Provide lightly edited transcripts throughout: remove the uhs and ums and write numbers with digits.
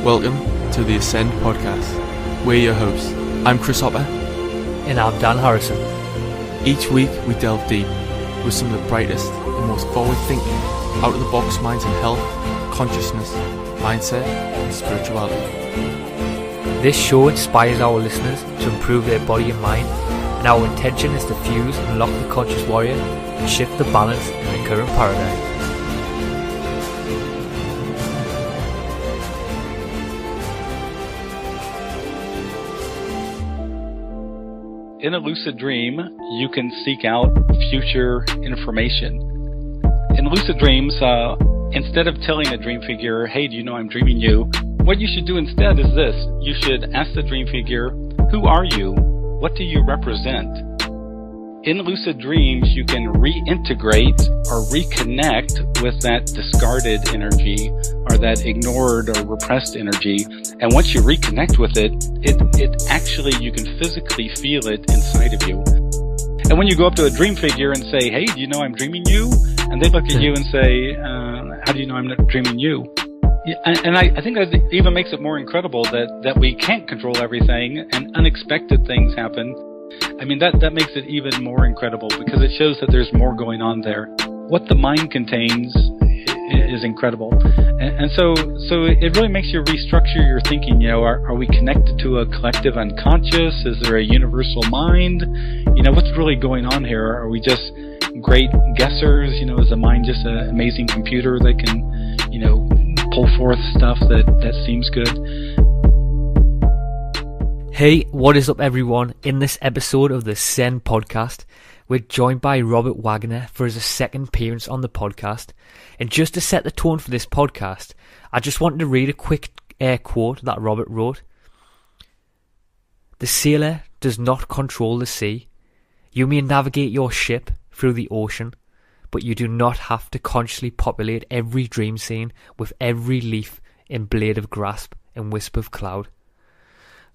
Welcome to the Ascend podcast. We're your hosts. I'm Chris Hopper. And I'm Dan Harrison. Each week we delve deep with some of the brightest and most forward-thinking, out-of-the-box minds in health, consciousness, mindset and spirituality. This show inspires our listeners to improve their body and mind, and our intention is to fuse and unlock the conscious warrior and shift the balance in the current paradigm. In a lucid dream, you can seek out future information. In lucid dreams, instead of telling a dream figure, hey, do you know I'm dreaming you? What you should do instead is this. You should ask the dream figure, who are you? What do you represent? In lucid dreams, you can reintegrate or reconnect with that discarded energy or that ignored or repressed energy. And once you reconnect with it actually, you can physically feel it inside of you. And when you go up to a dream figure and say, hey, do you know I'm dreaming you? And they look at you and say, how do you know I'm not dreaming you? Yeah, and I think that even makes it more incredible that we can't control everything and unexpected things happen. I mean, that makes it even more incredible because it shows that there's more going on there. What the mind contains is incredible. And so it really makes you restructure your thinking. You know, are we connected to a collective unconscious? Is there a universal mind? You know, what's really going on here? Are we just great guessers? You know, is the mind just an amazing computer that can, you know, pull forth stuff that seems good? Hey, what is up everyone? In this episode of the Ascend podcast, we're joined by Robert Waggoner for his second appearance on the podcast. And just to set the tone for this podcast, I just wanted to read a quick quote that Robert wrote. "The sailor does not control the sea. You may navigate your ship through the ocean, but you do not have to consciously populate every dream scene with every leaf and blade of grass and wisp of cloud."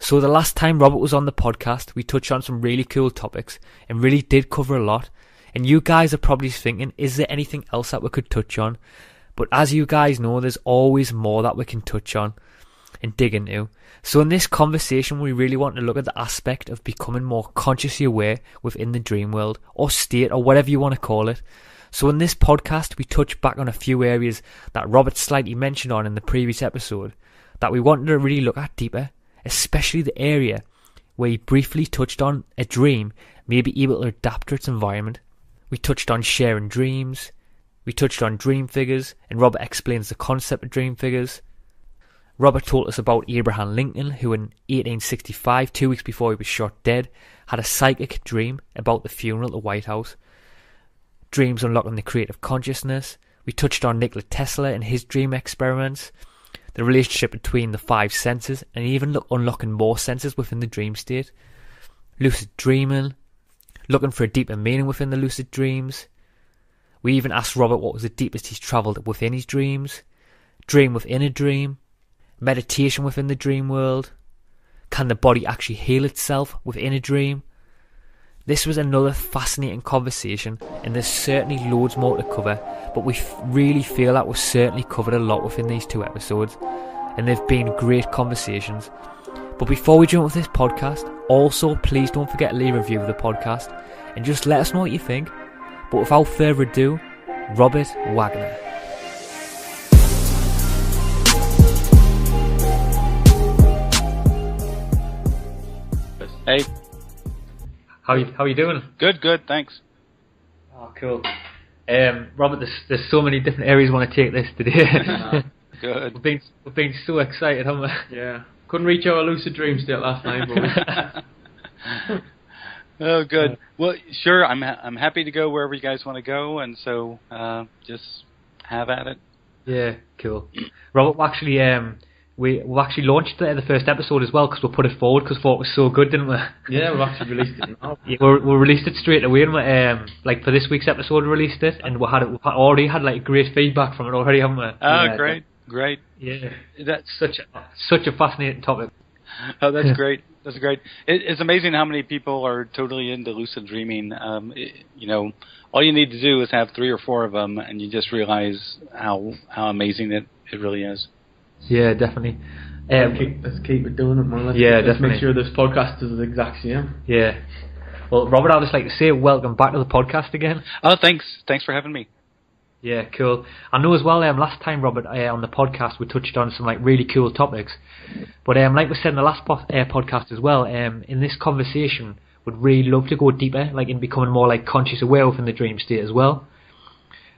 So the last time Robert was on the podcast, we touched on some really cool topics and really did cover a lot. And you guys are probably thinking, is there anything else that we could touch on? But as you guys know, there's always more that we can touch on and dig into. So in this conversation, we really want to look at the aspect of becoming more consciously aware within the dream world, or state, or whatever you want to call it. So in this podcast, we touch back on a few areas that Robert slightly mentioned on in the previous episode that we wanted to really look at deeper, especially the area where he briefly touched on a dream may be able to adapt to its environment. We touched on sharing dreams, we touched on dream figures, and Robert explains the concept of dream figures. Robert told us about Abraham Lincoln, who in 1865, 2 weeks before he was shot dead, had a psychic dream about the funeral at the White House. Dreams unlocking the creative consciousness. We touched on Nikola Tesla and his dream experiments, the relationship between the five senses, and even unlocking more senses within the dream state. Lucid dreaming, looking for a deeper meaning within the lucid dreams. We even asked Robert what was the deepest he's travelled within his dreams. Dream within a dream. Meditation within the dream world. Can the body actually heal itself within a dream? This was another fascinating conversation, and there's certainly loads more to cover, but we really feel that we've certainly covered a lot within these two episodes, and they've been great conversations. But before we jump with this podcast, also please don't forget to leave a review of the podcast, and just let us know what you think. But without further ado, Robert Waggoner. Hey. How you doing? Good, thanks. Oh, cool. Robert, there's so many different areas I want to take this today. Good. We've been so excited, haven't we? Yeah. Couldn't reach our lucid dream state last night, but Oh, good. Well, sure. I'm happy to go wherever you guys want to go, and so just have at it. Yeah, cool. Robert, we've actually launched the first episode as well because we put it forward because we thought it was so good, didn't we? yeah, we've actually released it now. Yeah, we released it straight away, and we, like for this week's episode, we released it, and we've already had like great feedback from it already, haven't we? Oh, yeah, great. Yeah, That's such a fascinating topic. Oh, that's great. That's great. It's amazing how many people are totally into lucid dreaming. You know, all you need to do is have 3 or 4 of them, and you just realize how amazing it really is. Yeah, definitely. Let's keep it doing it, man. Let's definitely. Make sure this podcast is the exact same. Yeah. Well, Robert, I'd just like to say welcome back to the podcast again. Oh, thanks for having me. Yeah, cool. I know as well, last time, Robert, on the podcast, we touched on some like really cool topics. But like we said in the last podcast as well, in this conversation, would really love to go deeper, like in becoming more like conscious aware within the dream state as well.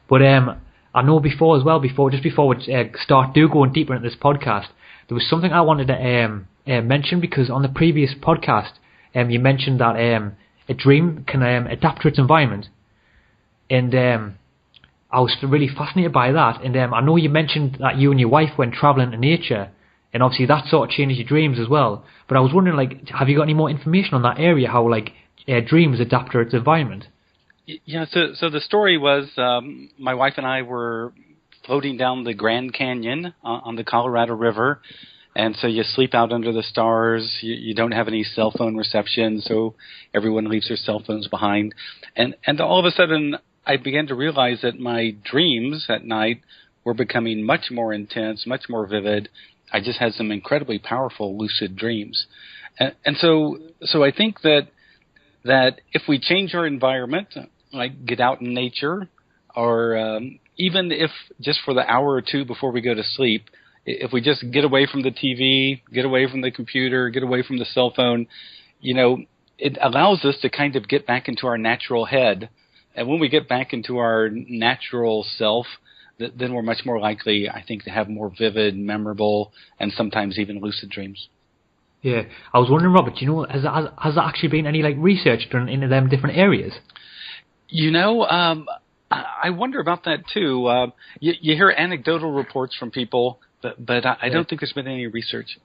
But I know before we start going deeper into this podcast, there was something I wanted to mention, because on the previous podcast, you mentioned that a dream can adapt to its environment, and I was really fascinated by that. And I know you mentioned that you and your wife went travelling to nature, and obviously that sort of changes your dreams as well. But I was wondering, like, have you got any more information on that area, how like dreams adapt to its environment? Yeah, so the story was my wife and I were floating down the Grand Canyon on the Colorado River, and so you sleep out under the stars. You don't have any cell phone reception, so everyone leaves their cell phones behind. And all of a sudden, I began to realize that my dreams at night were becoming much more intense, much more vivid. I just had some incredibly powerful lucid dreams. And so I think that if we change our environment, like get out in nature, or even if just for the hour or two before we go to sleep, if we just get away from the TV, get away from the computer, get away from the cell phone, it allows us to kind of get back into our natural head. And when we get back into our natural self, then we're much more likely, I think, to have more vivid, memorable, and sometimes even lucid dreams. Yeah, I was wondering, Robert, has there actually been any like research done into them different areas? I wonder about that too. You hear anecdotal reports from people, but I don't think there's been any research.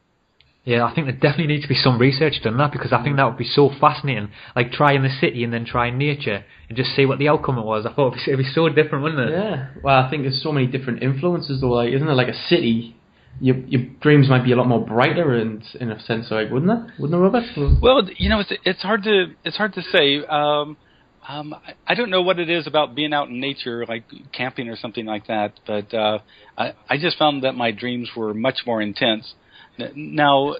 Yeah, I think there definitely needs to be some research done on that, because I think that would be so fascinating. Like trying the city and then trying nature and just see what the outcome it was. I thought it'd be so different, wouldn't it? Yeah. Well, I think there's so many different influences though. Like, isn't it like a city? Your dreams might be a lot more brighter in a sense, like, wouldn't it? Wouldn't it, Robert? Well, it's hard to say. I don't know what it is about being out in nature, like camping or something like that, but I just found that my dreams were much more intense. Now,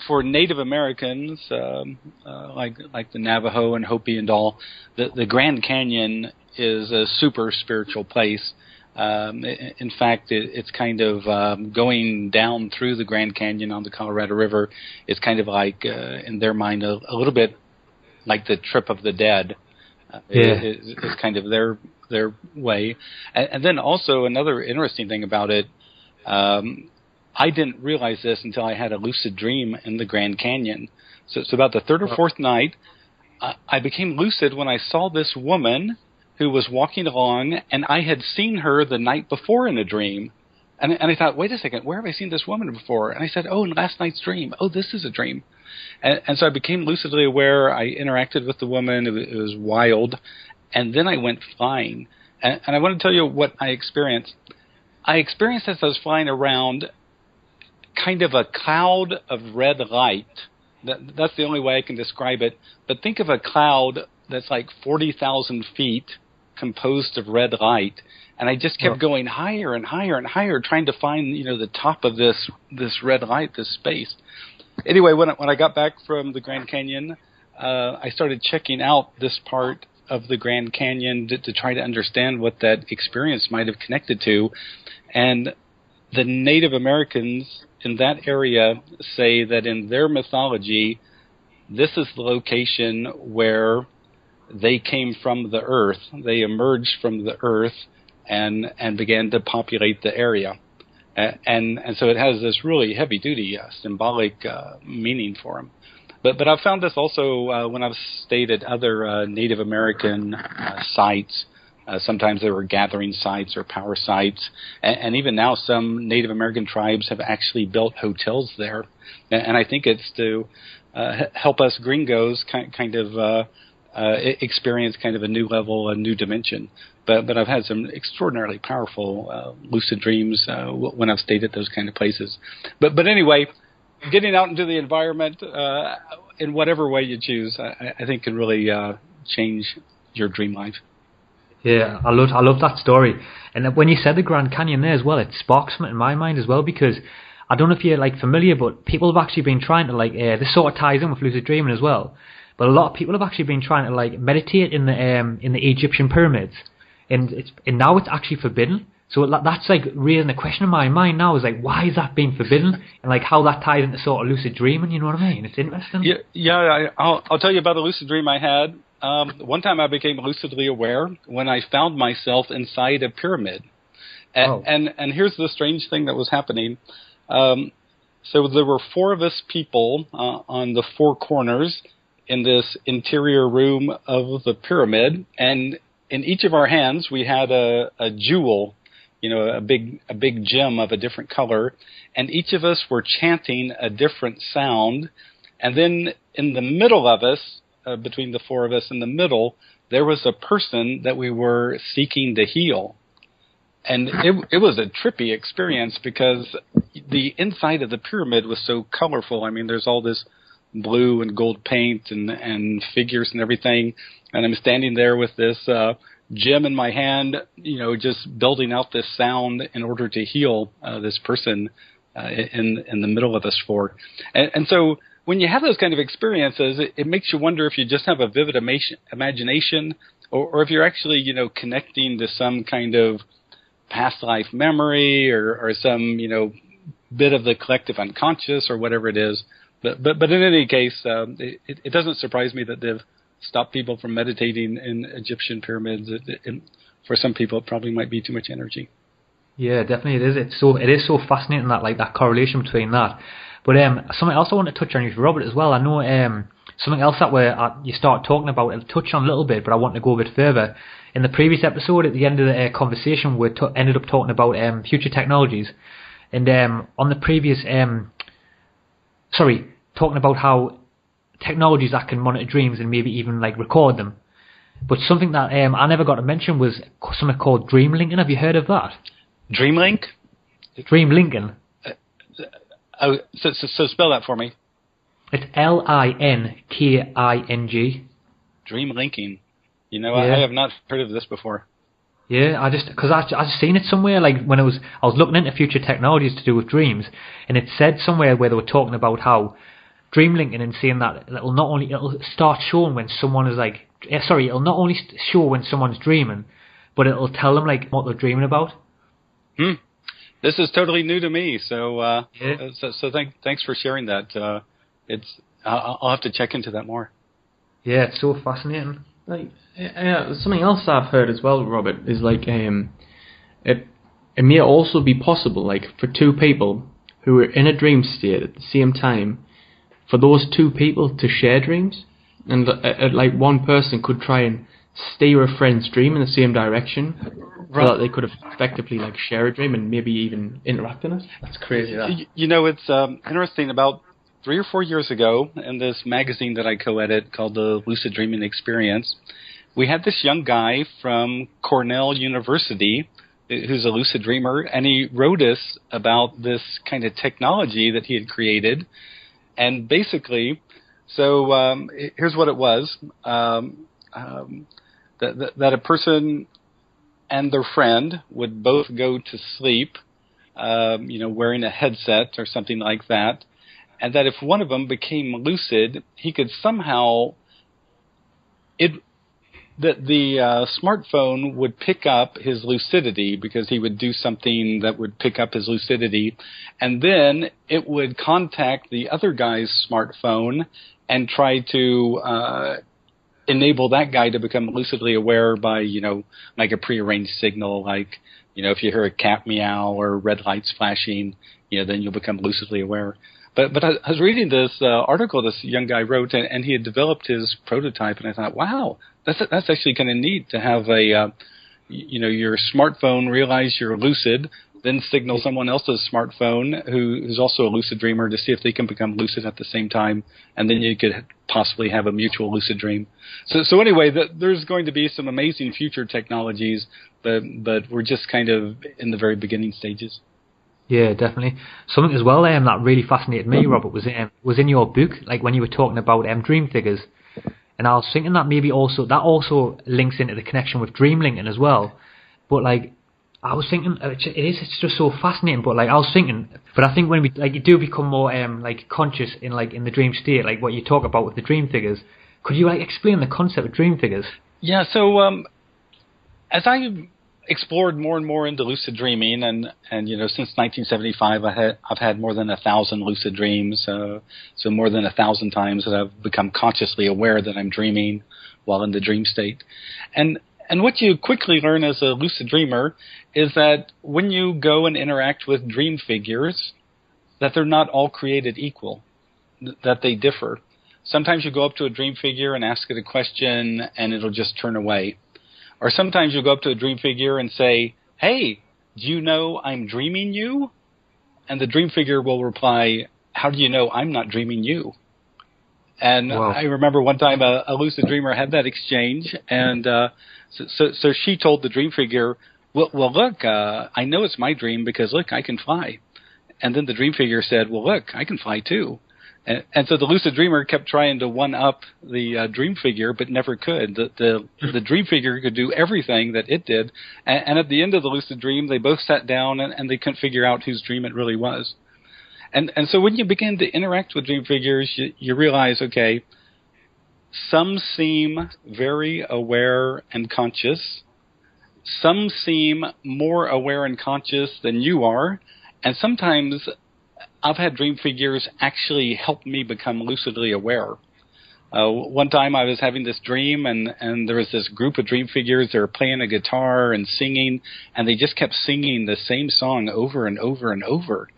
for Native Americans, like the Navajo and Hopi and all, the Grand Canyon is a super spiritual place. In fact, it's kind of going down through the Grand Canyon on the Colorado River. It's kind of like, in their mind, a little bit like the trip of the dead. It's kind of their way. And then also another interesting thing about it, I didn't realize this until I had a lucid dream in the Grand Canyon. So about the third or fourth night, I became lucid when I saw this woman who was walking along, and I had seen her the night before in a dream. And I thought, wait a second, where have I seen this woman before? And I said, in last night's dream. Oh, this is a dream. And so I became lucidly aware. I interacted with the woman. It was wild. And then I went flying. And I want to tell you what I experienced. I experienced as I was flying around kind of a cloud of red light. That's the only way I can describe it. But think of a cloud that's like 40,000 feet composed of red light. And I just kept going higher and higher and higher, trying to find, the top of this red light, this space. Anyway, when I got back from the Grand Canyon, I started checking out this part of the Grand Canyon to try to understand what that experience might have connected to. And the Native Americans in that area say that in their mythology, this is the location where they came from the earth. They emerged from the earth and began to populate the area. And so it has this really heavy-duty symbolic meaning for them. But I've found this also when I've stayed at other Native American sites. Sometimes there were gathering sites or power sites. And even now some Native American tribes have actually built hotels there. And I think it's to help us gringos kind of experience kind of a new level, a new dimension. But I've had some extraordinarily powerful lucid dreams when I've stayed at those kind of places. But anyway, getting out into the environment in whatever way you choose, I think can really change your dream life. Yeah, I love that story. And when you said the Grand Canyon there as well, it sparks something in my mind as well, because I don't know if you're like familiar, but people have actually been trying to like this sort of ties in with lucid dreaming as well. But a lot of people have actually been trying to like meditate in the Egyptian pyramids, and now it's actually forbidden. So that's like raising a question in my mind now, is like, why is that being forbidden, and like how that ties into sort of lucid dreaming. You know what I mean? It's interesting. I'll tell you about a lucid dream I had. One time I became lucidly aware when I found myself inside a pyramid. And here's the strange thing that was happening. So there were 4 of us people on the 4 corners in this interior room of the pyramid, and in each of our hands we had a jewel, a big gem of a different color, and each of us were chanting a different sound. And then in the middle of us, between the 4 of us in the middle, there was a person that we were seeking to heal. And it was a trippy experience because the inside of the pyramid was so colorful. I mean, there's all this blue and gold paint and figures and everything. And I'm standing there with this gem in my hand, just building out this sound in order to heal this person in the middle of us 4. And so when you have those kind of experiences, it makes you wonder if you just have a vivid imagination or if you're actually, connecting to some kind of past life memory or some, bit of the collective unconscious or whatever it is. But in any case, it doesn't surprise me that they've stopped people from meditating in Egyptian pyramids. For some people, it probably might be too much energy. Yeah, definitely it is. It is so fascinating that correlation between that. But something else I want to touch on with Robert as well. I know something else that you start talking about. I'll touch on a little bit, but I want to go a bit further. In the previous episode, at the end of the conversation, we ended up talking about future technologies, and on the previous, talking about how technologies that can monitor dreams and maybe even like record them. But something that I never got to mention was something called dream linking. Have you heard of that? Dream link? Dream linking. So spell that for me. It's Linking. Dream linking. Yeah. I have not heard of this before. Yeah, I just seen it somewhere, like when I was looking into future technologies to do with dreams, and it said somewhere where they were talking about how dream linking and saying that it'll start showing when someone is like, it'll not only show when someone's dreaming, but it'll tell them like what they're dreaming about. This is totally new to me, so thanks for sharing that. I'll have to check into that more. Yeah, it's so fascinating. Like, something else I've heard as well, Robert, is like it may also be possible, like for 2 people who are in a dream state at the same time, for those 2 people to share dreams, and like one person could try and steer a friend's dream in the same direction, so that they could effectively like share a dream and maybe even interact in it. That's crazy. That. It's interesting. About 3 or 4 years ago, in this magazine that I co-edit called the Lucid Dreaming Experience, we had this young guy from Cornell University who's a lucid dreamer, and he wrote us about this kind of technology that he had created. And basically, so here's what it was, that a person and their friend would both go to sleep, wearing a headset or something like that, and that if one of them became lucid, he could somehow the smartphone would pick up his lucidity because he would do something that would pick up his lucidity, and then it would contact the other guy's smartphone and try to enable that guy to become lucidly aware by, like a prearranged signal, like, if you hear a cat meow or red lights flashing, then you'll become lucidly aware. But I was reading this article this young guy wrote, and he had developed his prototype, and I thought, wow, that's actually kind of neat to have your smartphone realize you're lucid, then signal someone else's smartphone who's also a lucid dreamer to see if they can become lucid at the same time, and then you could possibly have a mutual lucid dream. So anyway, there's going to be some amazing future technologies, but we're just kind of in the very beginning stages. Yeah, definitely. Something as well that really fascinated me, Robert, was in your book, like when you were talking about dream figures, and I was thinking that maybe also links into the connection with dream linking as well. But like, I was thinking, it's just so fascinating, but like, I was thinking, but I think when we, like, you do become more, like, conscious in the dream state, like what you talk about with the dream figures, could you, like, explain the concept of dream figures? Yeah, so, as I explored more and more into lucid dreaming, and since 1975, I've had more than 1,000 lucid dreams, so more than 1,000 times that I've become consciously aware that I'm dreaming while in the dream state. And what you quickly learn as a lucid dreamer is that when you go and interact with dream figures, that they're not all created equal, that they differ. Sometimes you go up to a dream figure and ask it a question, and it'll just turn away. Or sometimes you'll go up to a dream figure and say, "Hey, do you know I'm dreaming you?" And the dream figure will reply, "How do you know I'm not dreaming you?" And wow. I remember one time a lucid dreamer had that exchange, and so she told the dream figure, well, look, I know it's my dream because, look, I can fly. And then the dream figure said, well, look, I can fly too. And so the lucid dreamer kept trying to one-up the dream figure, but never could. The dream figure could do everything that it did. And at the end of the lucid dream, they both sat down and they couldn't figure out whose dream it really was. And so when you begin to interact with dream figures, you realize, okay, some seem very aware and conscious. Some seem more aware and conscious than you are. And sometimes I've had dream figures actually help me become lucidly aware. One time I was having this dream, and there was this group of dream figures. They were playing a guitar and singing, and they just kept singing the same song over and over and over.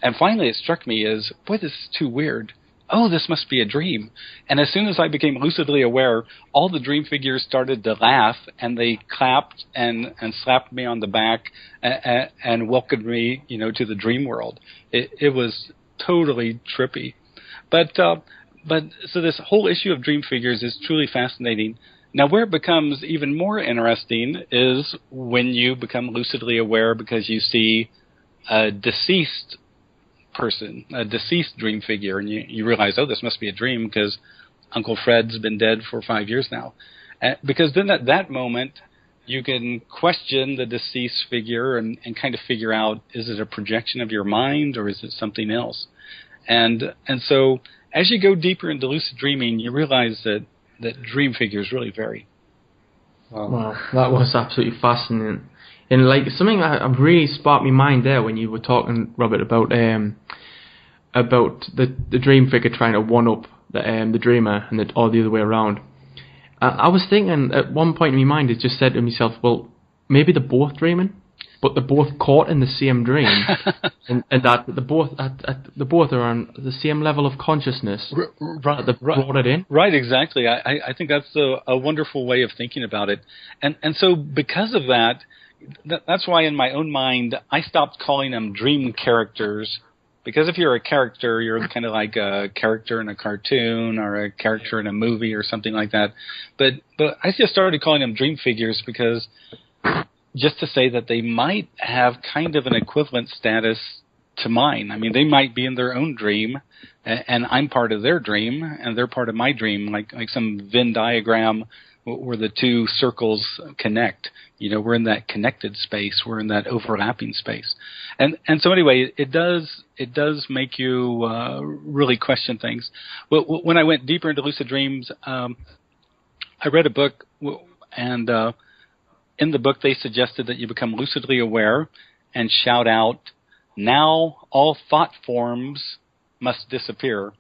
And finally it struck me as, boy, this is too weird. Oh, this must be a dream. And as soon as I became lucidly aware, all the dream figures started to laugh, and they clapped and slapped me on the back and welcomed me, to the dream world. It was totally trippy. But so this whole issue of dream figures is truly fascinating. Now, where it becomes even more interesting is when you become lucidly aware because you see a deceased person, a deceased dream figure, and you realize, oh, this must be a dream because Uncle Fred's been dead for 5 years now. Because then at that moment, you can question the deceased figure and kind of figure out, is it a projection of your mind or is it something else? And so as you go deeper into lucid dreaming, you realize that dream figures really vary. Wow, that was absolutely fascinating. And like something that really sparked my mind there when you were talking, Robert, about the dream figure trying to one up the dreamer or the other way around. I was thinking at one point in my mind, it just said to myself, well, maybe they're both dreaming, but they're both caught in the same dream, and that they both are on the same level of consciousness. Right, they brought it in. Right, exactly. I think that's a wonderful way of thinking about it, and so because of that. That's why in my own mind, I stopped calling them dream characters, because if you're a character, you're kind of like a character in a cartoon or a character in a movie or something like that. But I just started calling them dream figures because just to say that they might have kind of an equivalent status to mine. I mean, they might be in their own dream, and I'm part of their dream, and they're part of my dream, like some Venn diagram where the two circles connect. We're in that connected space. We're in that overlapping space. And so anyway, it does make you really question things. When I went deeper into lucid dreams, I read a book, and in the book they suggested that you become lucidly aware and shout out, "Now all thought forms must disappear."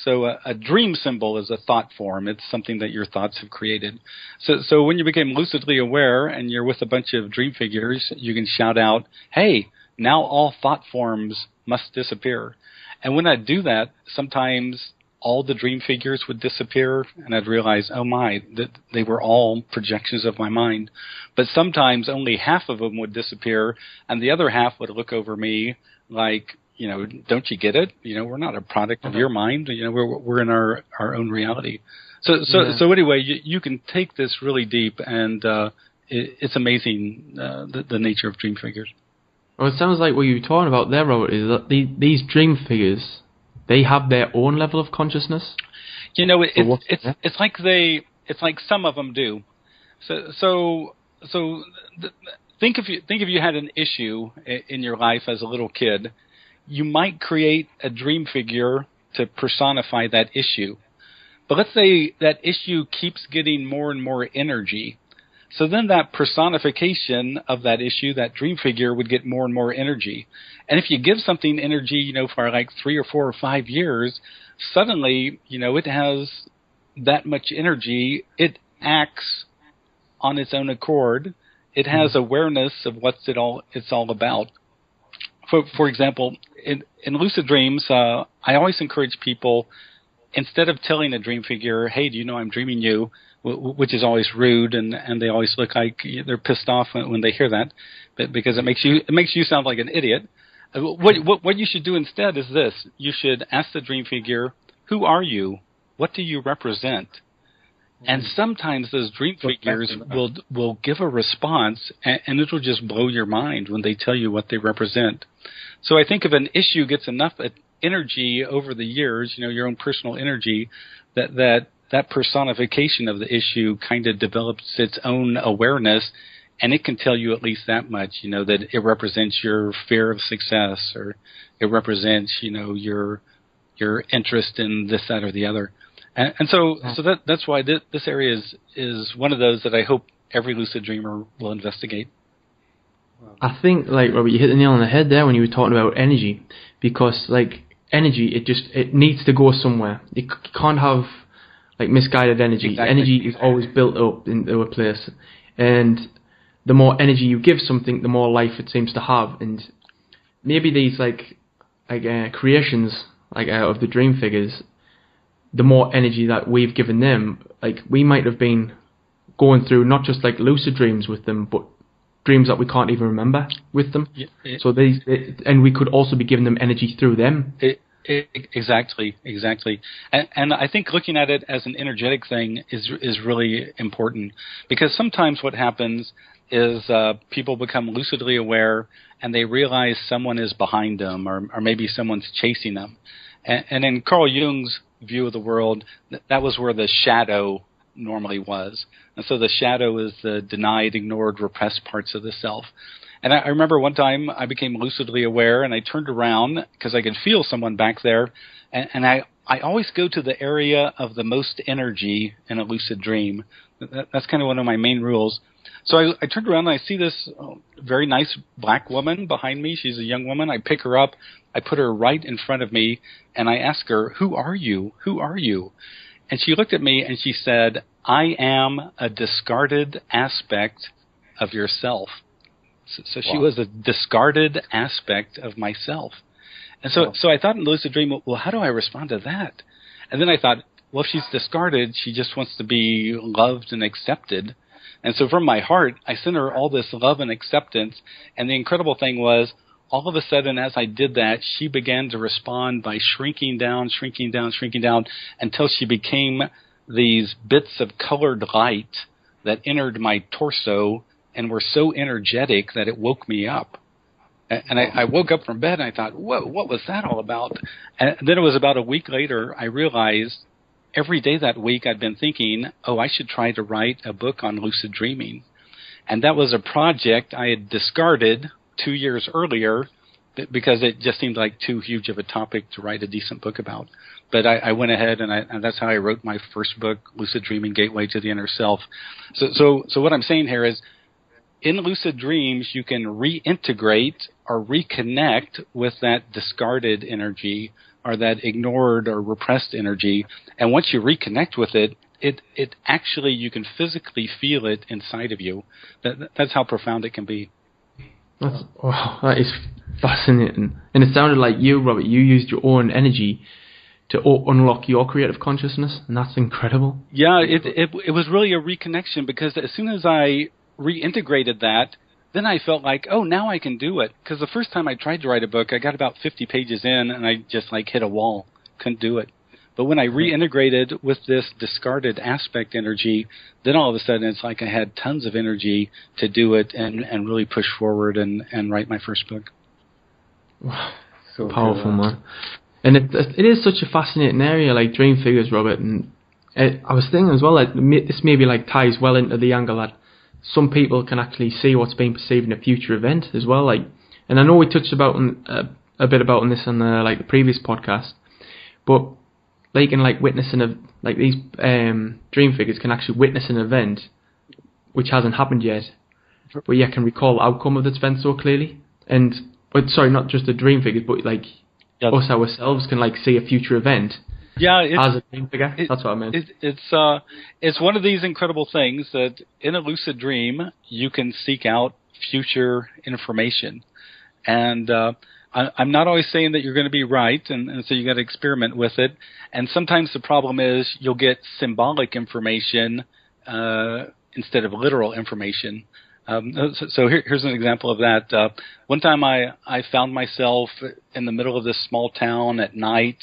So a dream symbol is a thought form. It's something that your thoughts have created. So when you become lucidly aware and you're with a bunch of dream figures, you can shout out, "Hey, now all thought forms must disappear." And when I do that, sometimes all the dream figures would disappear, and I'd realize, oh my, that they were all projections of my mind. But sometimes only half of them would disappear, and the other half would look over me like, don't you get it? We're not a product of your mind. We're in our own reality. So anyway, you can take this really deep, and it's amazing the nature of dream figures. Well, it sounds like what you were talking about there, Robert, is that these dream figures, they have their own level of consciousness. It's like some of them do. So think if you had an issue in your life as a little kid, you might create a dream figure to personify that issue. But let's say that issue keeps getting more and more energy. So then that personification of that issue, that dream figure, would get more and more energy. And if you give something energy, for like 3 or 4 or 5 years, suddenly, it has that much energy. It acts on its own accord. It has awareness of what it's all about. For example, in lucid dreams, I always encourage people, instead of telling a dream figure, hey, do you know I'm dreaming you, which is always rude, and they always look like they're pissed off when they hear that, because it makes you sound like an idiot. What you should do instead is this. You should ask the dream figure, who are you? What do you represent? And sometimes those dream figures will give a response, and it will just blow your mind when they tell you what they represent. So I think if an issue gets enough energy over the years, your own personal energy, that personification of the issue kind of develops its own awareness, and it can tell you at least that much, that it represents your fear of success, or it represents, your interest in this, that, or the other. And so that's why this area is one of those that I hope every lucid dreamer will investigate. I think, Robert, you hit the nail on the head there when you were talking about energy, because energy, it needs to go somewhere. You can't have misguided energy. Exactly. Energy is always built up into a place, and the more energy you give something, the more life it seems to have. And maybe these creations of the dream figures, the more energy that we've given them, we might have been going through not just lucid dreams with them, but dreams that we can't even remember with them. Yeah, so and we could also be giving them energy through them. Exactly. And I think looking at it as an energetic thing is really important, because sometimes what happens is people become lucidly aware and they realize someone is behind them, or maybe someone's chasing them. And in Carl Jung's view of the world, that was where the shadow normally was. And so the shadow is the denied, ignored, repressed parts of the self. And I remember one time I became lucidly aware, and I turned around because I could feel someone back there. And I always go to the area of the most energy in a lucid dream. That's kind of one of my main rules. So I turned around and I see this very nice black woman behind me. She's a young woman. I pick her up. I put her right in front of me, and I ask her, who are you? Who are you? And she looked at me and she said, I am a discarded aspect of yourself. So she was a discarded aspect of myself. And so I thought in the lucid dream, well, how do I respond to that? And then I thought, well, if she's discarded, she just wants to be loved and accepted. And so from my heart, I sent her all this love and acceptance. And the incredible thing was, all of a sudden, as I did that, she began to respond by shrinking down, until she became these bits of colored light that entered my torso and were so energetic that it woke me up. And I woke up from bed and I thought, whoa, what was that all about? And then it was about a week later, I realized every day that week I'd been thinking, I should try to write a book on lucid dreaming. And that was a project I had discarded 2 years earlier because it just seemed like too huge of a topic to write a decent book about. But I went ahead and that's how I wrote my first book, Lucid Dreaming: Gateway to the Inner Self. So what I'm saying here is, in lucid dreams, you can reintegrate or reconnect with that discarded energy or that ignored or repressed energy. And once you reconnect with it, it actually, you can physically feel it inside of you. That's how profound it can be. That is fascinating. And it sounded like you, Robert, you used your own energy to unlock your creative consciousness, and that's incredible. Yeah, it was really a reconnection, because as soon as I reintegrated that, then I felt like, now I can do it. Because the first time I tried to write a book, I got about 50 pages in, and I just hit a wall. Couldn't do it. But when I reintegrated with this discarded aspect energy, then all of a sudden it's like I had tons of energy to do it and really push forward and write my first book. Wow, so powerful, man. And it is such a fascinating area, dream figures, Robert. And I was thinking as well, this maybe ties well into the angle that some people can actually see what's being perceived in a future event as well. Like, and I know we touched about a bit about this on the previous podcast, but they can witnessing these dream figures can actually witness an event which hasn't happened yet, but yet can recall the outcome of the event so clearly. And sorry, not just the dream figures, but us ourselves can see a future event. Yeah, as a dream figure. That's what I meant. It's one of these incredible things that in a lucid dream you can seek out future information, and I'm not always saying that you're going to be right, and so you got to experiment with it. And sometimes the problem is you'll get symbolic information instead of literal information. So here's an example of that. One time I found myself in the middle of this small town at night.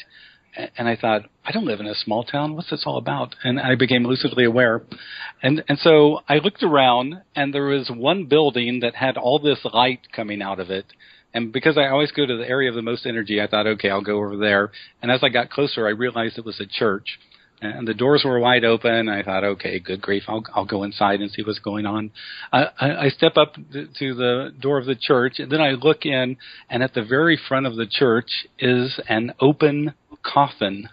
And I thought, I don't live in a small town. What's this all about? And I became lucidly aware. And so I looked around, and there was one building that had all this light coming out of it. And because I always go to the area of the most energy, I thought, okay, I'll go over there. And as I got closer, I realized it was a church. And the doors were wide open. I thought, okay, good grief, I'll go inside and see what's going on. I step up to the door of the church, and then I look in, and at the very front of the church is an open coffin.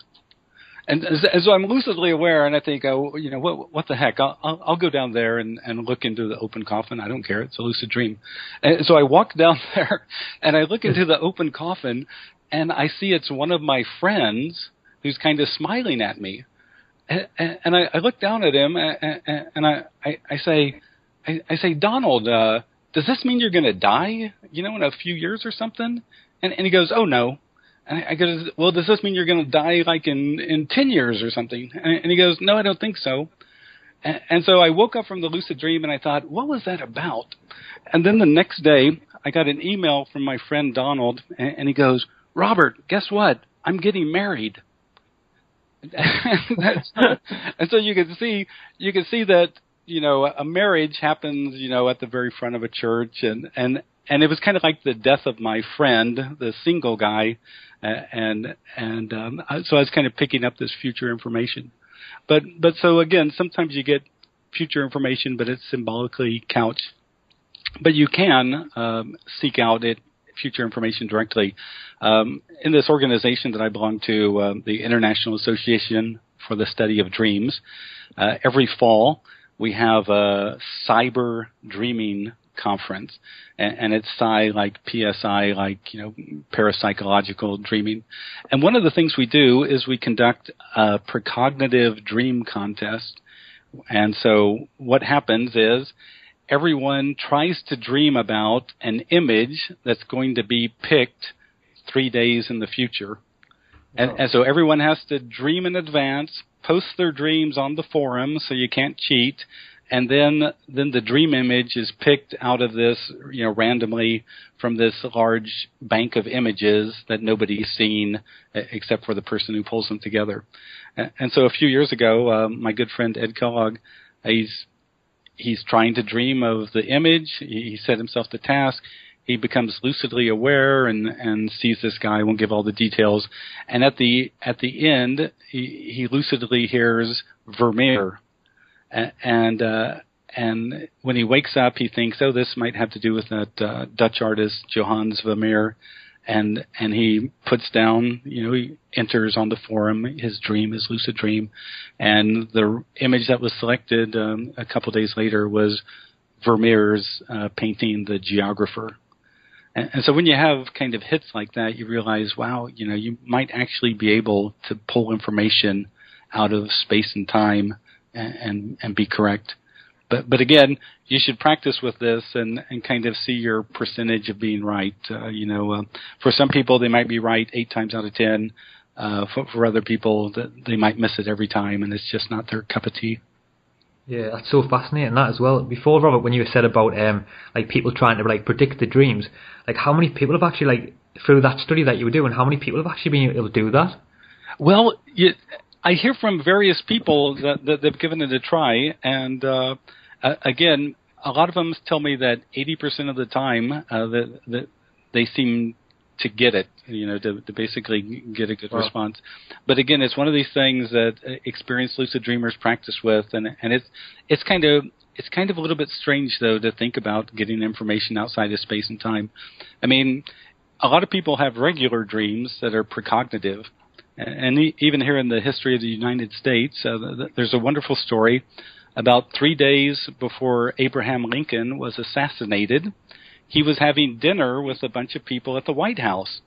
And so I'm lucidly aware, and I think, what the heck? I'll go down there and look into the open coffin. I don't care. It's a lucid dream. And so I walk down there, and I look into the open coffin, and I see it's one of my friends who's kind of smiling at me. And I look down at him, and I say, Donald, does this mean you're going to die, in a few years or something? And he goes, oh, no. And I go, well, does this mean you're going to die in 10 years or something? And he goes, no, I don't think so. And so I woke up from the lucid dream, and I thought, what was that about? And then the next day, I got an email from my friend Donald, and he goes, Robert, guess what? I'm getting married. And so you can see that a marriage happens at the very front of a church, and it was kind of like the death of my friend, the single guy, so I was kind of picking up this future information. But so again, sometimes you get future information, but it's symbolically couched. But you can seek out future information directly. In this organization that I belong to, the International Association for the Study of Dreams, every fall we have a cyber dreaming conference, and it's psi like PSI, parapsychological dreaming. And one of the things we do is we conduct a precognitive dream contest. And so what happens is everyone tries to dream about an image that's going to be picked 3 days in the future. And so everyone has to dream in advance, post their dreams on the forum so you can't cheat, and then the dream image is picked out of this, randomly from this large bank of images that nobody's seen except for the person who pulls them together. And so a few years ago, my good friend Ed Kellogg, he's trying to dream of the image. He set himself the task. He becomes lucidly aware and sees this guy. I won't give all the details. And at the end, he lucidly hears Vermeer. And when he wakes up, he thinks, oh, this might have to do with that Dutch artist Johannes Vermeer. And he puts down, he enters on the forum his dream, his lucid dream. And the image that was selected a couple days later was Vermeer's painting The Geographer. And so when you have kind of hits like that, you realize, wow, you might actually be able to pull information out of space and time and be correct. But again, you should practice with this and kind of see your percentage of being right. For some people, they might be right 8 times out of 10. For other people, they might miss it every time, and it's just not their cup of tea. Yeah, that's so fascinating, that as well. Before, Robert, when you said about people trying to predict the dreams, how many people have actually through that study that you were doing, how many people have actually been able to do that? Well, I hear from various people that they've given it a try, and again, a lot of them tell me that 80% of the time that they seem to get it, to basically get a good response. But again, it's one of these things that experienced lucid dreamers practice with, and it's kind of a little bit strange though to think about getting information outside of space and time. I mean, a lot of people have regular dreams that are precognitive, and even here in the history of the United States, there's a wonderful story about 3 days before Abraham Lincoln was assassinated. He was having dinner with a bunch of people at the White House.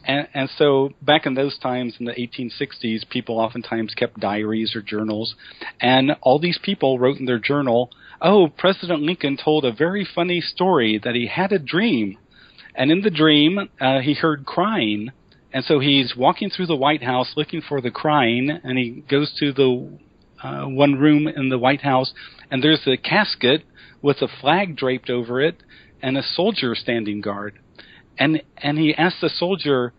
And so back in those times, in the 1860s, people oftentimes kept diaries or journals. And all these people wrote in their journal, "Oh, President Lincoln told a very funny story that he had a dream. And in the dream, he heard crying. And so he's walking through the White House looking for the crying, and he goes to the one room in the White House, and there's a casket with a flag draped over it, and a soldier standing guard. And he asks the soldier,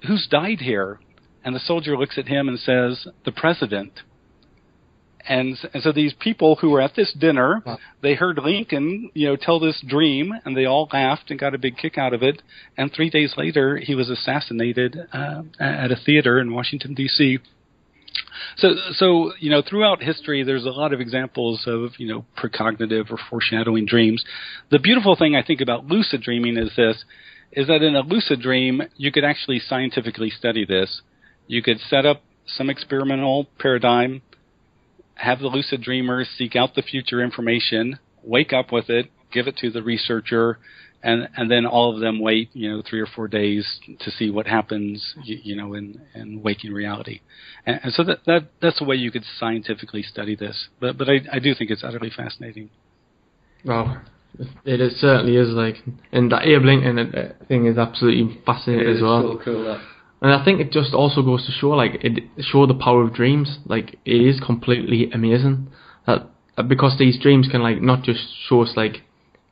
who's died here? And the soldier looks at him and says, the president. And so these people who were at this dinner, they heard Lincoln, tell this dream, and they all laughed and got a big kick out of it. And 3 days later, he was assassinated at a theater in Washington, D.C. So throughout history, there's a lot of examples of, precognitive or foreshadowing dreams. The beautiful thing I think about lucid dreaming is that in a lucid dream, you could actually scientifically study this. You could set up some experimental paradigm, have the lucid dreamer seek out the future information, wake up with it, give it to the researcher, and then all of them wait, 3 or 4 days to see what happens, in waking reality. And so that's the way you could scientifically study this. But I do think it's utterly fascinating. Well, it certainly is, and that Abe Lincoln thing is absolutely fascinating as well. So cool, that. And I think it just also goes to show, show the power of dreams. It is completely amazing that because these dreams can, not just show us,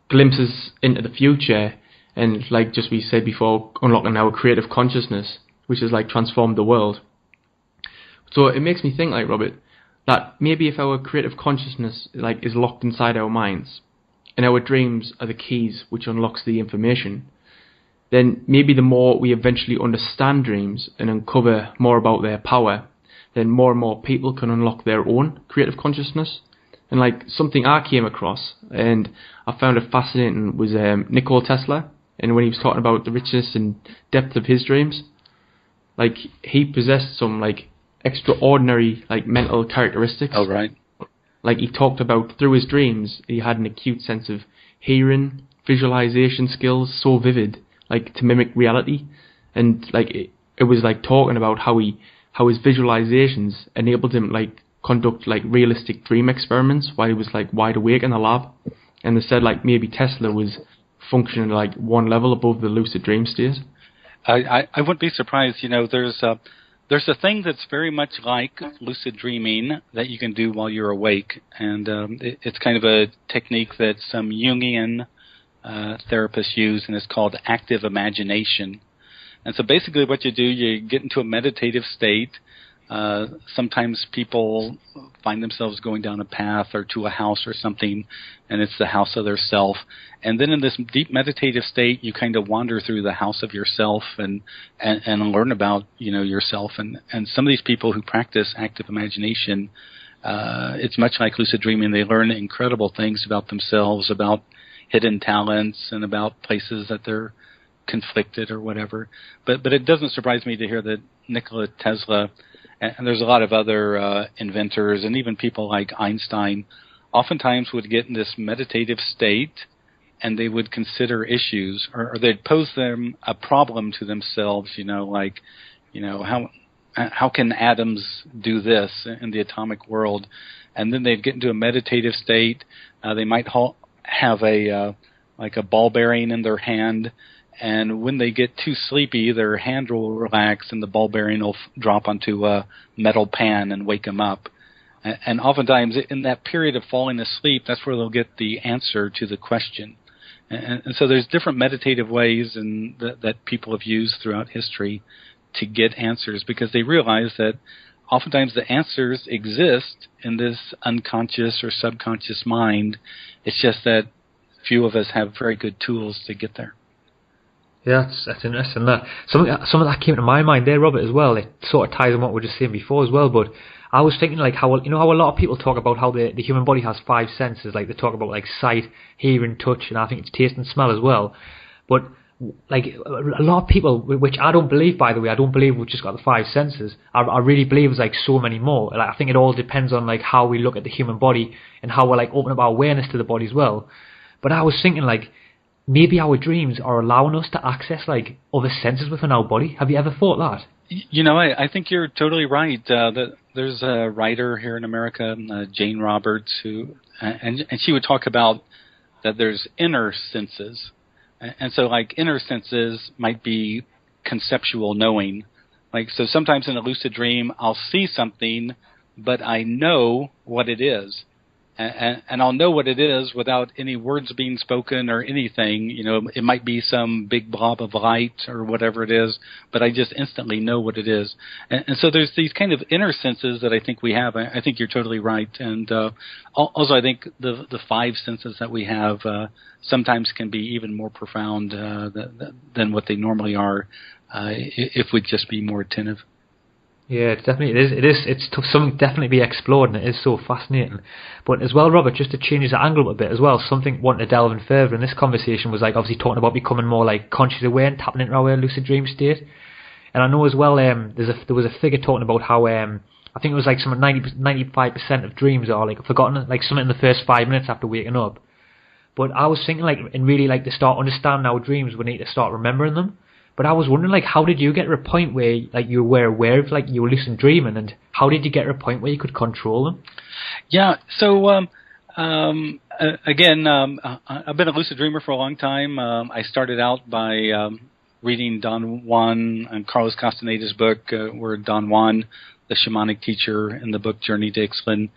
glimpses into the future and, just we said before, unlocking our creative consciousness, which has, transformed the world. So it makes me think, Robert, that maybe if our creative consciousness, is locked inside our minds, and our dreams are the keys which unlocks the information, then maybe the more we eventually understand dreams and uncover more about their power, then more and more people can unlock their own creative consciousness. And something I came across and I found it fascinating was Nikola Tesla, and when he was talking about the richness and depth of his dreams, he possessed some extraordinary mental characteristics. Oh, right. He talked about through his dreams he had an acute sense of hearing, visualization skills so vivid, to mimic reality, and it was talking about how his visualizations enabled him conduct realistic dream experiments while he was wide awake in the lab. And they said maybe Tesla was functioning one level above the lucid dream state. I wouldn't be surprised. There's a thing that's very much like lucid dreaming that you can do while you're awake, and it's kind of a technique that some Jungian therapists use, and it's called active imagination. And so basically what you do, you get into a meditative state. Sometimes people find themselves going down a path or to a house or something, and it's the house of their self. And then in this deep meditative state, you kind of wander through the house of yourself and learn about, yourself. And some of these people who practice active imagination, it's much like lucid dreaming. They learn incredible things about themselves, about hidden talents, and about places that they're conflicted or whatever. But it doesn't surprise me to hear that Nikola Tesla, and there's a lot of other inventors, and even people like Einstein, oftentimes would get in this meditative state, and they would consider issues, or they'd pose them a problem to themselves, how can atoms do this in the atomic world? And then they'd get into a meditative state. They might have a ball bearing in their hand, and when they get too sleepy, their hand will relax and the ball bearing will drop onto a metal pan and wake them up. And oftentimes in that period of falling asleep, that's where they'll get the answer to the question. And so there's different meditative ways that people have used throughout history to get answers, because they realize that oftentimes the answers exist in this unconscious or subconscious mind. It's just that few of us have very good tools to get there. Yeah, that's interesting. That some of that came to my mind there, Robert, as well. It sort of ties on what we were just saying before as well. But I was thinking like how how a lot of people talk about how the human body has five senses. Like they talk about like sight, hearing, touch, and I think it's taste and smell as well. But like a lot of people, which I don't believe, by the way, I don't believe we've just got the five senses. I really believe there's like so many more. Like I think it all depends on like how we look at the human body and how we're like open up our awareness to the body as well. But I was thinking like, maybe our dreams are allowing us to access like other senses within our body. Have you ever thought that? You know, I think you're totally right. There's a writer here in America, Jane Roberts, and she would talk about that there's inner senses. And so like inner senses might be conceptual knowing. Like so sometimes in a lucid dream I'll see something, but I know what it is. And I'll know what it is without any words being spoken or anything. You know, it might be some big blob of light or whatever it is, but I just instantly know what it is. And so there's these kind of inner senses that I think we have. I think you're totally right. And also I think the five senses that we have sometimes can be even more profound than what they normally are if we'd just be more attentive. Yeah, it's definitely it's something definitely to be explored, and it is so fascinating. But as well, Robert, just to change the angle a bit as well, something wanting to delve in further in this conversation was like obviously talking about becoming more like conscious aware and tapping into our lucid dream state. And I know as well, there was a figure talking about how I think it was like some 95% of dreams are like forgotten, like something in the first 5 minutes after waking up. But I was thinking like, and really like to start understanding our dreams, we need to start remembering them. But I was wondering, like, how did you get to a point where, like, you were aware of, like, you were lucid dreaming, and how did you get to a point where you could control them? Yeah, so, again, I've been a lucid dreamer for a long time. I started out by reading Don Juan and Carlos Castaneda's book, where Don Juan, the shamanic teacher in the book Journey to Ixtlan,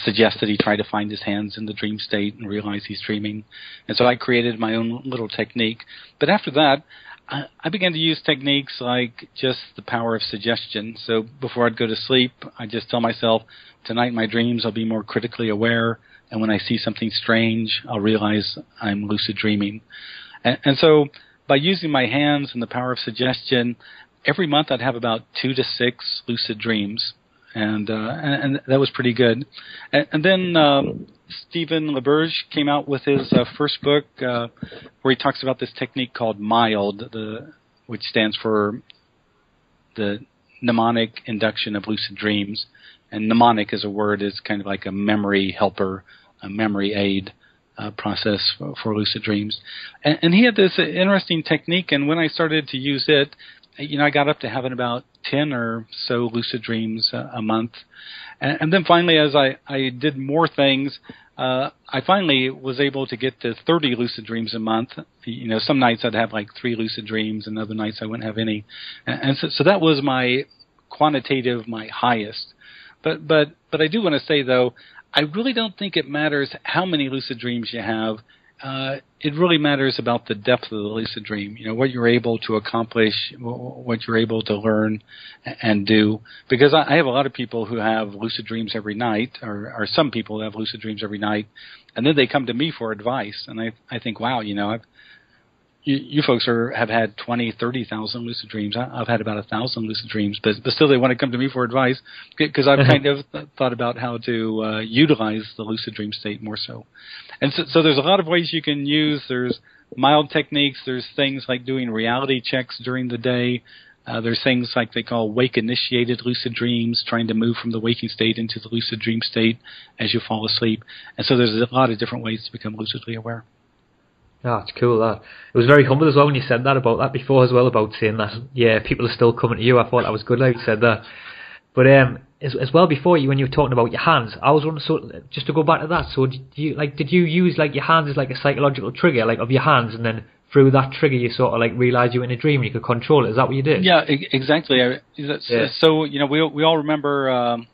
suggests that he try to find his hands in the dream state and realize he's dreaming. And so I created my own little technique. But after that, I began to use techniques like just the power of suggestion. So before I'd go to sleep, I just tell myself, tonight in my dreams I'll be more critically aware, and when I see something strange, I'll realize I'm lucid dreaming. And so by using my hands and the power of suggestion, every month I'd have about 2 to 6 lucid dreams. And that was pretty good. And then Stephen LaBerge came out with his first book where he talks about this technique called MILD, which stands for the mnemonic induction of lucid dreams. And mnemonic as a word is kind of like a memory helper, a memory aid process for lucid dreams. And he had this interesting technique, and when I started to use it, you know, I got up to having about 10 or so lucid dreams a month. And then finally, as I did more things, I finally was able to get to 30 lucid dreams a month. You know, some nights I'd have like 3 lucid dreams, and other nights I wouldn't have any. And so that was my quantitative, my highest. But I do want to say, though, I really don't think it matters how many lucid dreams you have. It really matters about the depth of the lucid dream, you know, what you're able to accomplish, what you're able to learn and do. Because I have a lot of people who have lucid dreams every night, or some people who have lucid dreams every night, and then they come to me for advice. And I think, wow, you know, you folks have had 20, 30,000 lucid dreams. I've had about 1,000 lucid dreams, but still they want to come to me for advice because I've kind of thought about how to utilize the lucid dream state more so. And so there's a lot of ways you can use. There's mild techniques. There's things like doing reality checks during the day. There's things like they call wake-initiated lucid dreams, trying to move from the waking state into the lucid dream state as you fall asleep. And so there's a lot of different ways to become lucidly aware. Oh, it's cool, that. It was very humble as well when you said that about that before as well, about saying that, yeah, people are still coming to you. I thought that was good, like you said that. But as well, before when you were talking about your hands, I was wondering, so just to go back to that, so did you use like your hands as like a psychological trigger, like of your hands, and then through that trigger you sort of like realised you were in a dream and you could control it? Is that what you did? Yeah, exactly. Yeah. So, you know, we all remember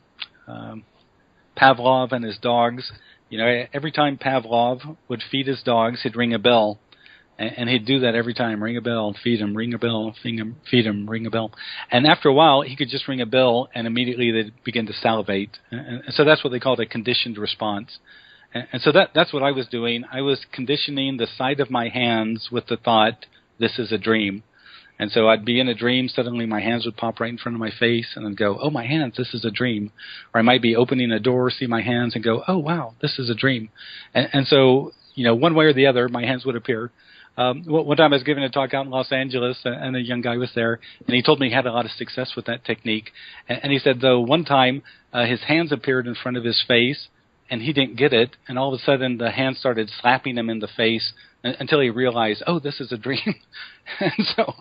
Pavlov and his dogs. You know, every time Pavlov would feed his dogs, he'd ring a bell. And he'd do that every time, ring a bell, feed him, ring a bell, feed him, ring a bell. And after a while, he could just ring a bell, and immediately they'd begin to salivate. And so that's what they called a conditioned response. And so that's what I was doing. I was conditioning the side of my hands with the thought, this is a dream. And so I'd be in a dream, suddenly my hands would pop right in front of my face, and I'd go, oh, my hands, this is a dream. Or I might be opening a door, see my hands, and go, oh, wow, this is a dream. And so, one way or the other, my hands would appear. One time I was giving a talk out in Los Angeles, and a young guy was there, and he told me he had a lot of success with that technique. And he said, though, one time his hands appeared in front of his face, and he didn't get it, and all of a sudden the hand started slapping him in the face until he realized, oh, this is a dream. And so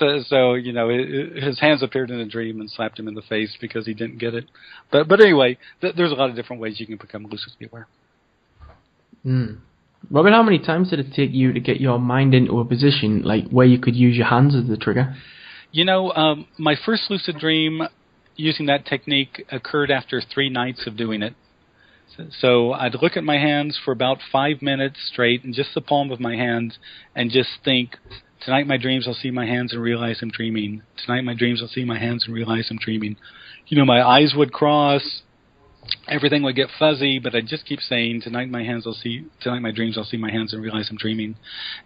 his hands appeared in a dream and slapped him in the face because he didn't get it. But anyway, there's a lot of different ways you can become lucidly aware. Robin, how many times did it take you to get your mind into a position like where you could use your hands as the trigger? My first lucid dream using that technique occurred after 3 nights of doing it. So I'd look at my hands for about 5 minutes straight, and just the palm of my hands, and just think, tonight my dreams I'll see my hands and realize I'm dreaming. Tonight my dreams I'll see my hands and realize I'm dreaming. My eyes would cross, everything would get fuzzy, but I'd just keep saying, tonight my dreams I'll see my hands and realize I'm dreaming.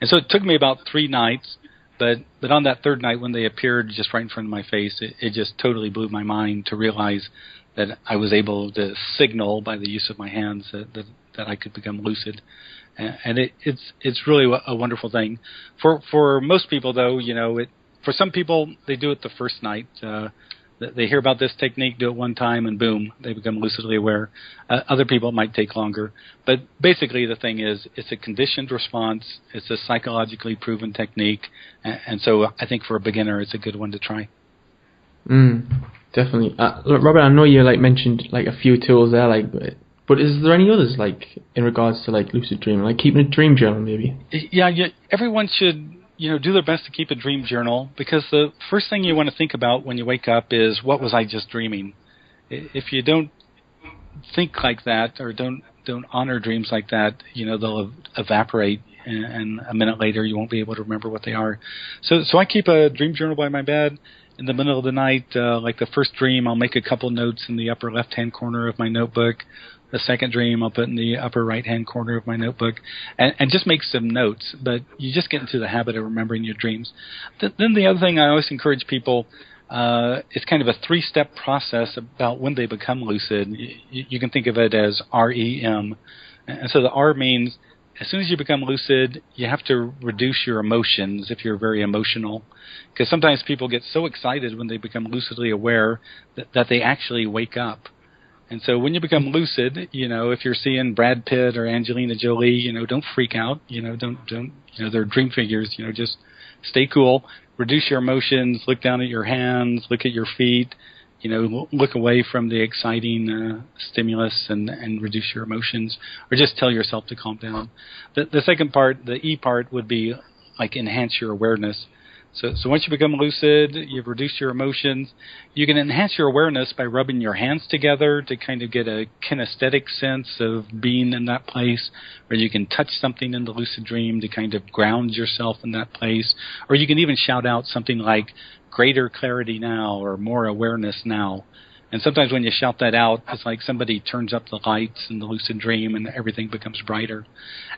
And so it took me about 3 nights, but on that 3rd night when they appeared just right in front of my face, it just totally blew my mind to realize that I was able to signal by the use of my hands that I could become lucid. And it's really a wonderful thing. For most people, though, for some people, they do it the first night. They hear about this technique, do it one time, and boom, they become lucidly aware. Other people, it might take longer. But basically the thing is, it's a conditioned response. It's a psychologically proven technique. And so I think for a beginner, it's a good one to try. Definitely. Look, Robert, I know you mentioned a few tools there, but is there any others in regards to lucid dreaming, like keeping a dream journal maybe? Yeah. Everyone should do their best to keep a dream journal, because the first thing you want to think about when you wake up is, what was I just dreaming? If you don't think like that, or don't honor dreams like that, they'll evaporate, and a minute later you won't be able to remember what they are. So I keep a dream journal by my bed. In the middle of the night, like the first dream, I'll make a couple notes in the upper left-hand corner of my notebook. The second dream, I'll put in the upper right-hand corner of my notebook, and just make some notes. But you just get into the habit of remembering your dreams. Then the other thing I always encourage people, it's kind of a 3-step process about when they become lucid. You can think of it as REM. And so the R means, as soon as you become lucid, you have to reduce your emotions if you're very emotional. Because sometimes people get so excited when they become lucidly aware that they actually wake up. And so when you become lucid, if you're seeing Brad Pitt or Angelina Jolie, don't freak out. Don't they're dream figures. Just stay cool. Reduce your emotions. Look down at your hands. Look at your feet. Look away from the exciting stimulus and reduce your emotions, or just tell yourself to calm down. The second part, the E part, would be enhance your awareness. So once you become lucid, you've reduced your emotions. You can enhance your awareness by rubbing your hands together to kind of get a kinesthetic sense of being in that place, or you can touch something in the lucid dream to kind of ground yourself in that place, or you can even shout out something like, greater clarity now, or more awareness now. And sometimes when you shout that out, it's like somebody turns up the lights in the lucid dream and everything becomes brighter.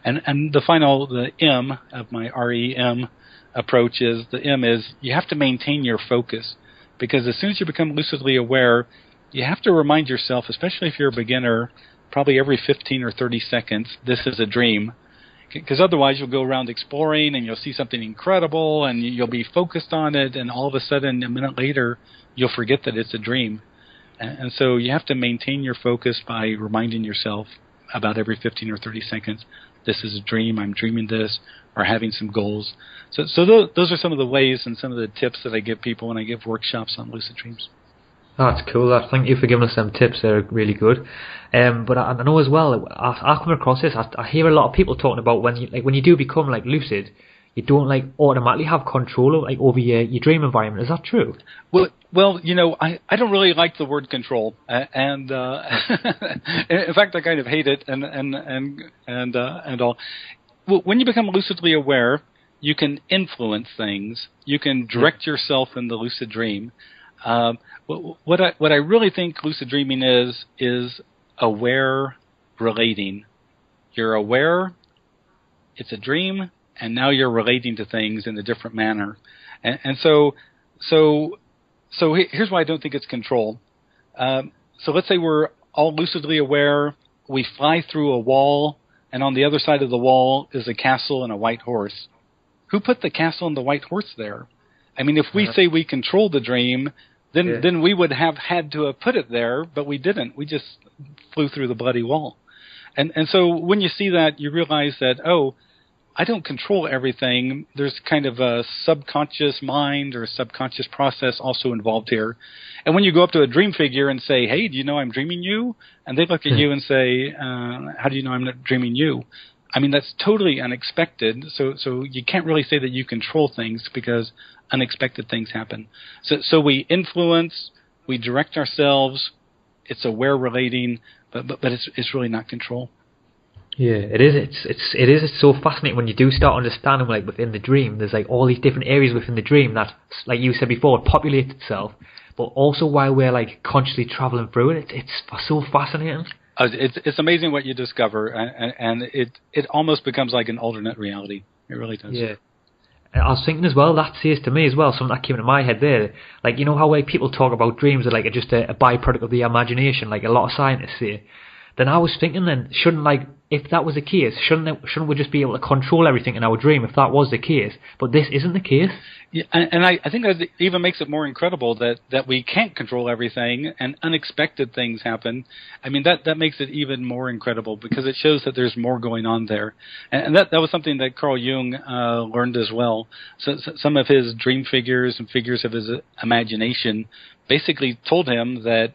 And the M of my REM approach is, the M is, you have to maintain your focus. Because as soon as you become lucidly aware, you have to remind yourself, especially if you're a beginner, probably every 15 or 30 seconds, this is a dream. Because otherwise you'll go around exploring and you'll see something incredible and you'll be focused on it, and all of a sudden, a minute later, you'll forget that it's a dream. And so you have to maintain your focus by reminding yourself about every 15 or 30 seconds, this is a dream, I'm dreaming this, or having some goals. So those are some of the ways and some of the tips that I give people when I give workshops on lucid dreams. Oh, that's cool. Thank you for giving us some tips. They're really good. But I know as well, I come across this. I hear a lot of people talking about when you do become lucid, you don't automatically have control over your dream environment. Is that true? Well, I don't really like the word control, and in fact, I kind of hate it, and all. When you become lucidly aware, you can influence things. You can direct yourself in the lucid dream. What I really think lucid dreaming is aware relating. You're aware, it's a dream, and now you're relating to things in a different manner. And so here's why I don't think it's control. So let's say we're all lucidly aware. We fly through a wall, and on the other side of the wall is a castle and a white horse. Who put the castle and the white horse there? I mean, if we say we control the dream, then we would have had to have put it there, but we didn't. We just flew through the bloody wall. And so when you see that, you realize that, oh, I don't control everything. There's kind of a subconscious mind or subconscious process also involved here. And when you go up to a dream figure and say, hey, do you know I'm dreaming you? And they look at you and say, how do you know I'm not dreaming you? I mean, that's totally unexpected. So you can't really say that you control things because unexpected things happen. So we influence, we direct ourselves. It's aware relating, but it's really not control. Yeah, it is. It's so fascinating when you do start understanding, like, within the dream, there's like all these different areas within the dream that, like you said before, it populates itself. But also while we're like consciously traveling through it, it's so fascinating. It's amazing what you discover, and it almost becomes like an alternate reality. It really does. Yeah. And I was thinking as well, that says to me as well, something that came into my head there, like, you know how like people talk about dreams are like just a byproduct of the imagination, like a lot of scientists say. Then I was thinking, then shouldn't, like, if that was the case, shouldn't we just be able to control everything in our dream if that was the case? But this isn't the case. Yeah, and I think that even makes it more incredible that we can't control everything and unexpected things happen. I mean, that makes it even more incredible because it shows that there's more going on there. And that was something that Carl Jung learned as well. So some of his dream figures and figures of his imagination basically told him that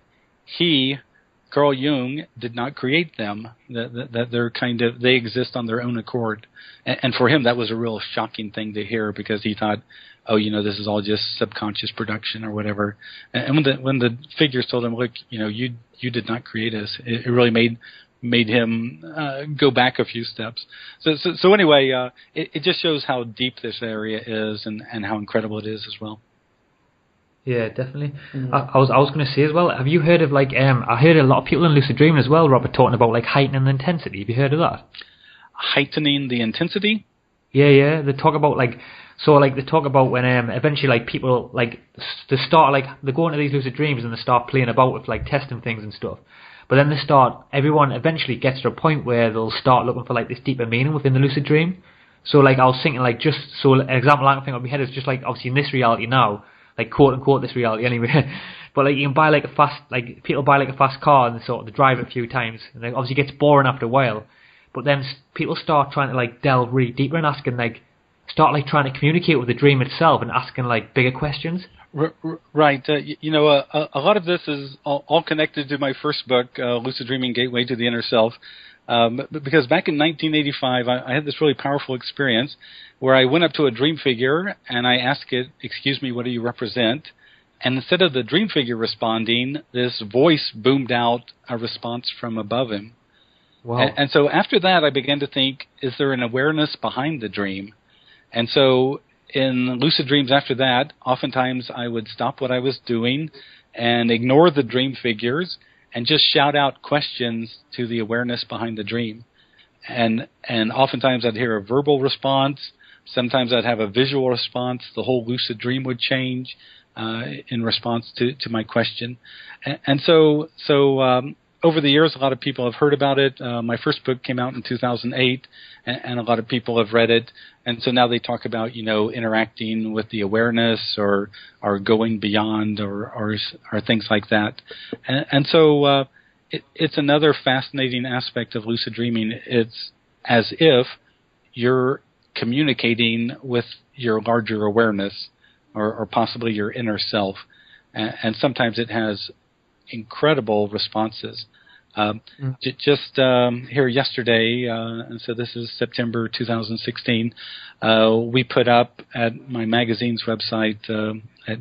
Carl Jung did not create them, that they exist on their own accord. And for him, that was a real shocking thing to hear because he thought, oh, this is all just subconscious production or whatever. And when the figures told him, look, you did not create us, it really made him go back a few steps. So anyway, it just shows how deep this area is and how incredible it is as well. Yeah, definitely. I was going to say as well, have you heard of, like, I heard a lot of people in lucid dreaming as well, Robert, talking about, like, heightening the intensity. Have you heard of that? Heightening the intensity? Yeah. They talk about, like, they talk about when eventually, like, people, like, they start, like, they go into these lucid dreams and they start playing about with, like, testing things and stuff. But then everyone eventually gets to a point where they'll start looking for, like, this deeper meaning within the lucid dream. So, like, I was thinking, like, an example I can think of in my head is just, like, obviously in this reality now, like, quote unquote this reality anyway, but like you can buy like people buy like a fast car and they drive it a few times, and it obviously gets boring after a while. But then people start trying to like delve really deeper and asking trying to communicate with the dream itself and asking like bigger questions. Right. A lot of this is all connected to my first book, Lucid Dreaming: Gateway to the Inner Self. Because back in 1985, I had this really powerful experience where I went up to a dream figure and I asked it, excuse me, what do you represent? And instead of the dream figure responding, this voice boomed out a response from above him. Wow. And so after that, I began to think, is there an awareness behind the dream? And so in lucid dreams after that, oftentimes I would stop what I was doing and ignore the dream figures and just shout out questions to the awareness behind the dream. And oftentimes I'd hear a verbal response. Sometimes I'd have a visual response. The whole lucid dream would change in response to my question. And so over the years, a lot of people have heard about it. My first book came out in 2008, and a lot of people have read it. And so now they talk about, interacting with the awareness or going beyond or things like that. And so it's another fascinating aspect of lucid dreaming. It's as if you're communicating with your larger awareness or possibly your inner self. And sometimes it has incredible responses. Just here yesterday, and so this is September 2016, we put up at my magazine's website at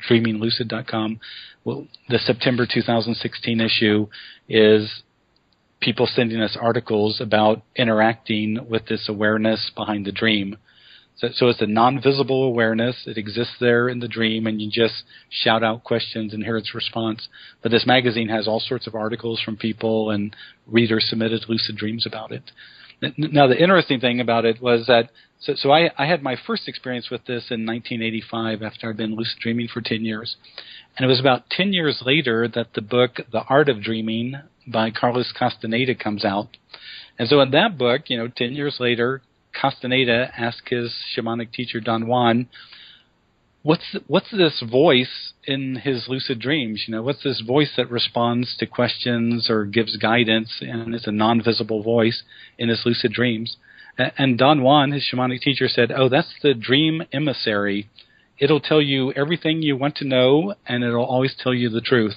dreaminglucid.com, the September 2016 issue is people sending us articles about interacting with this awareness behind the dream. So it's a non-visible awareness. It exists there in the dream, and you just shout out questions and hear its response. But this magazine has all sorts of articles from people, and readers submitted lucid dreams about it. Now, the interesting thing about it was that, so I had my first experience with this in 1985 after I'd been lucid dreaming for 10 years. And it was about 10 years later that the book, The Art of Dreaming by Carlos Castaneda comes out. And so in that book, 10 years later, Castaneda asked his shamanic teacher, Don Juan, what's this voice in his lucid dreams? What's this voice that responds to questions or gives guidance, and it's a non-visible voice in his lucid dreams? And Don Juan, his shamanic teacher, said, "Oh, that's the dream emissary. It'll tell you everything you want to know, and it'll always tell you the truth."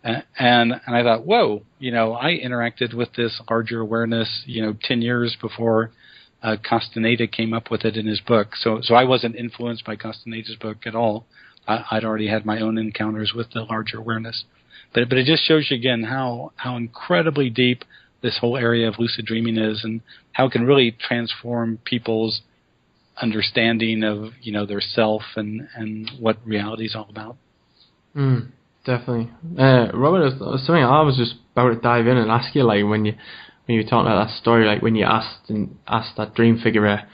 And I thought, whoa, I interacted with this larger awareness, 10 years before Castaneda came up with it in his book. So I wasn't influenced by Castaneda's book at all. I'd already had my own encounters with the larger awareness. But it just shows you again how incredibly deep this whole area of lucid dreaming is, and how it can really transform people's understanding of, their self and what reality is all about. Definitely. Robert, something I was just about to dive in and ask you, like, when you were talking about that story, like when you asked that dream figure,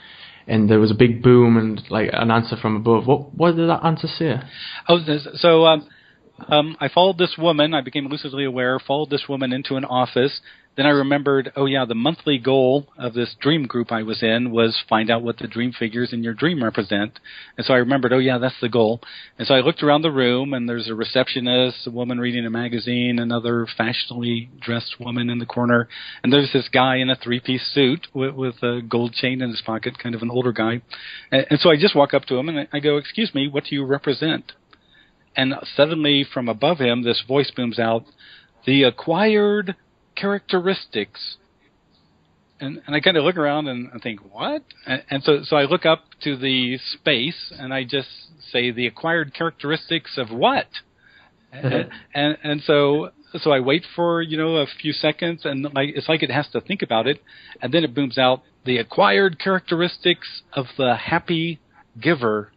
and there was a big boom and like an answer from above. What did that answer say? I followed this woman. I became lucidly aware. Followed this woman into an office. Then I remembered, the monthly goal of this dream group I was in was find out what the dream figures in your dream represent. And so I remembered, that's the goal. And so I looked around the room, and there's a receptionist, a woman reading a magazine, another fashionably dressed woman in the corner, and there's this guy in a three-piece suit with a gold chain in his pocket, kind of an older guy. And so I just walk up to him, and I go, "Excuse me, what do you represent?" And suddenly from above him, this voice booms out, "The acquired characteristics." And I kind of look around and I think, what? And so I look up to the space and I just say, "The acquired characteristics of what?" and so I wait for, a few seconds, and it's like it has to think about it. And then it booms out, "The acquired characteristics of the happy giver."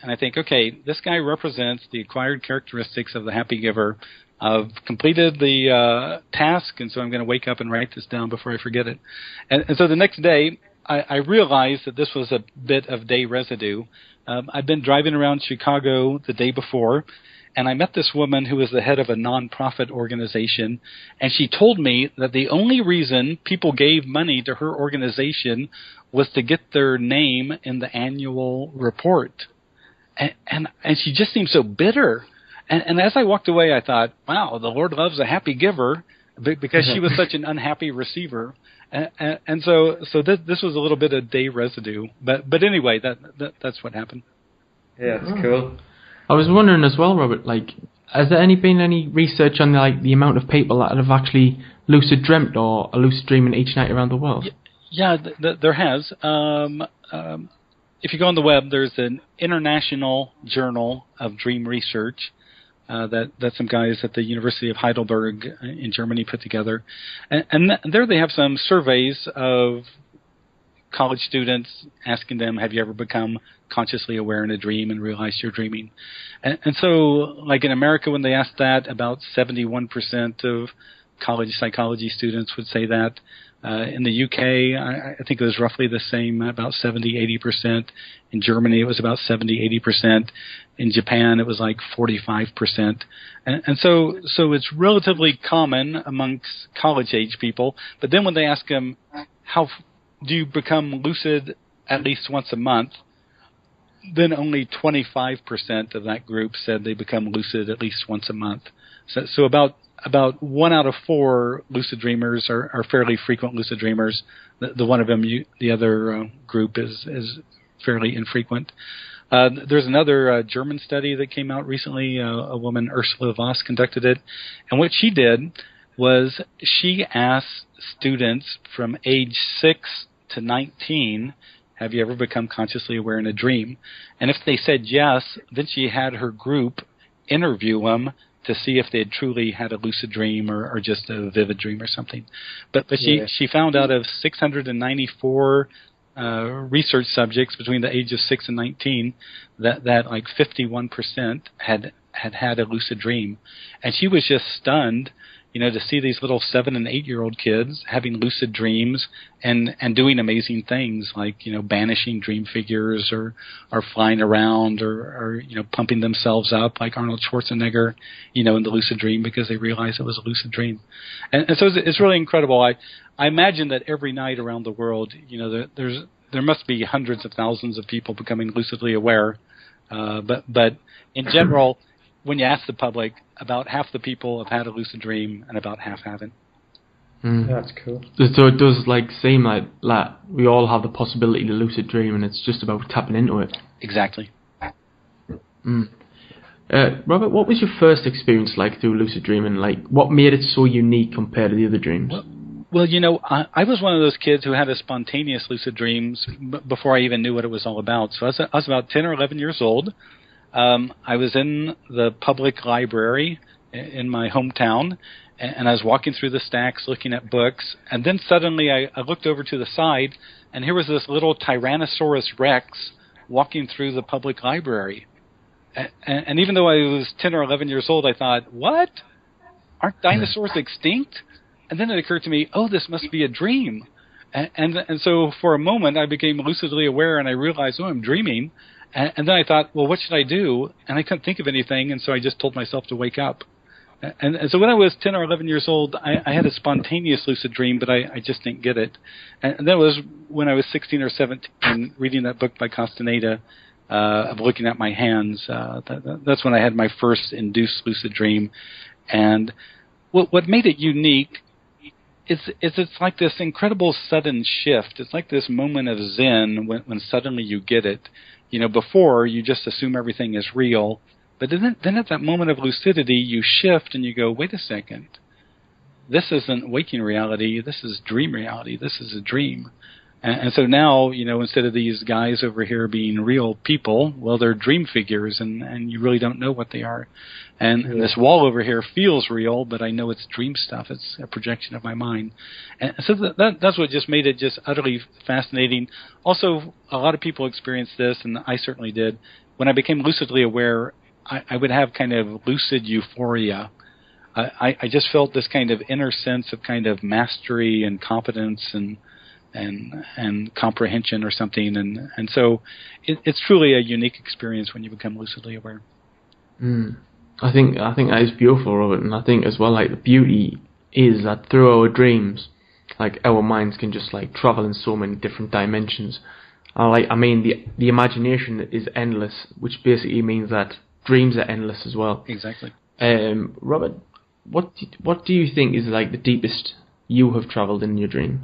And I think, okay, this guy represents the acquired characteristics of the happy giver. I've completed the task, and so I'm going to wake up and write this down before I forget it. And so the next day, I realized that this was a bit of day residue. I'd been driving around Chicago the day before, and I met this woman who was the head of a nonprofit organization, and she told me that the only reason people gave money to her organization was to get their name in the annual report. And she just seemed so bitter. And as I walked away, I thought, wow, the Lord loves a happy giver, because she was such an unhappy receiver. And so this was a little bit of day residue. But anyway, that's what happened. Yeah, that's cool. I was wondering as well, Robert, like, has there been any research on the amount of people that have actually lucid dreamt or are lucid dreaming each night around the world? Yeah, there has. If you go on the web, there's an International Journal of Dream Research that some guys at the University of Heidelberg in Germany put together. And there they have some surveys of college students asking them, have you ever become consciously aware in a dream and realized you're dreaming? And so, like in America, when they asked that, about 71% of college psychology students would say that. In the UK, I think it was roughly the same, about 70-80%. In Germany, it was about 70-80%. In Japan, it was like 45%. And so it's relatively common amongst college-age people. But then when they ask them, how do you become lucid at least once a month, then only 25% of that group said they become lucid at least once a month. So about 1 out of 4 lucid dreamers are fairly frequent lucid dreamers. The one of them, the other group is fairly infrequent. There's another German study that came out recently. A woman, Ursula Voss, conducted it. And what she did was she asked students from age 6 to 19, have you ever become consciously aware in a dream? And if they said yes, then she had her group interview them to see if they had truly had a lucid dream or just a vivid dream or something. But she found out of 694 research subjects between the age of 6 and 19 that like 51% had a lucid dream. And she was just stunned. to see these little 7 and 8-year-old kids having lucid dreams and doing amazing things like, banishing dream figures or flying around or pumping themselves up like Arnold Schwarzenegger, in the lucid dream because they realized it was a lucid dream. And so it's really incredible. I imagine that every night around the world, there must be hundreds of thousands of people becoming lucidly aware. But in general, when you ask the public, about half the people have had a lucid dream and about half haven't. That's cool. So it does seem like we all have the possibility to lucid dream, and it's just about tapping into it. Exactly. Robert, what was your first experience like through lucid dreaming? What made it so unique compared to the other dreams? Well, I was one of those kids who had a spontaneous lucid dreams before I even knew what it was all about. So I was about 10 or 11 years old. I was in the public library in my hometown, and I was walking through the stacks looking at books, and then suddenly I looked over to the side, and here was this little Tyrannosaurus Rex walking through the public library. And even though I was 10 or 11 years old, I thought, what? Aren't dinosaurs extinct? And then it occurred to me, oh, this must be a dream. And so for a moment I became lucidly aware, and I realized, oh, I'm dreaming. And then I thought, well, what should I do? And I couldn't think of anything, and so I just told myself to wake up. And so when I was 10 or 11 years old, I had a spontaneous lucid dream, but I just didn't get it. And that was when I was 16 or 17, reading that book by Castaneda, of looking at my hands. That's when I had my first induced lucid dream. And what made it unique is it's like this incredible sudden shift. It's like this moment of zen when suddenly you get it. Before you just assume everything is real, but then at that moment of lucidity, you shift and you go, wait a second, this isn't waking reality, this is dream reality, this is a dream. And so now, instead of these guys over here being real people, well, they're dream figures, and you really don't know what they are. And this wall over here feels real, but I know it's dream stuff. It's a projection of my mind. And so that's what just made it just utterly fascinating. Also, a lot of people experienced this, and I certainly did. When I became lucidly aware, I would have kind of lucid euphoria. I just felt this kind of inner sense of kind of mastery and competence and comprehension or something, and so it's truly a unique experience when you become lucidly aware. I think that is beautiful, Robert, and I think as well the beauty is that through our dreams, our minds can just travel in so many different dimensions. The imagination is endless, which basically means that dreams are endless as well. Exactly. Robert, what do you think is the deepest you have travelled in your dream?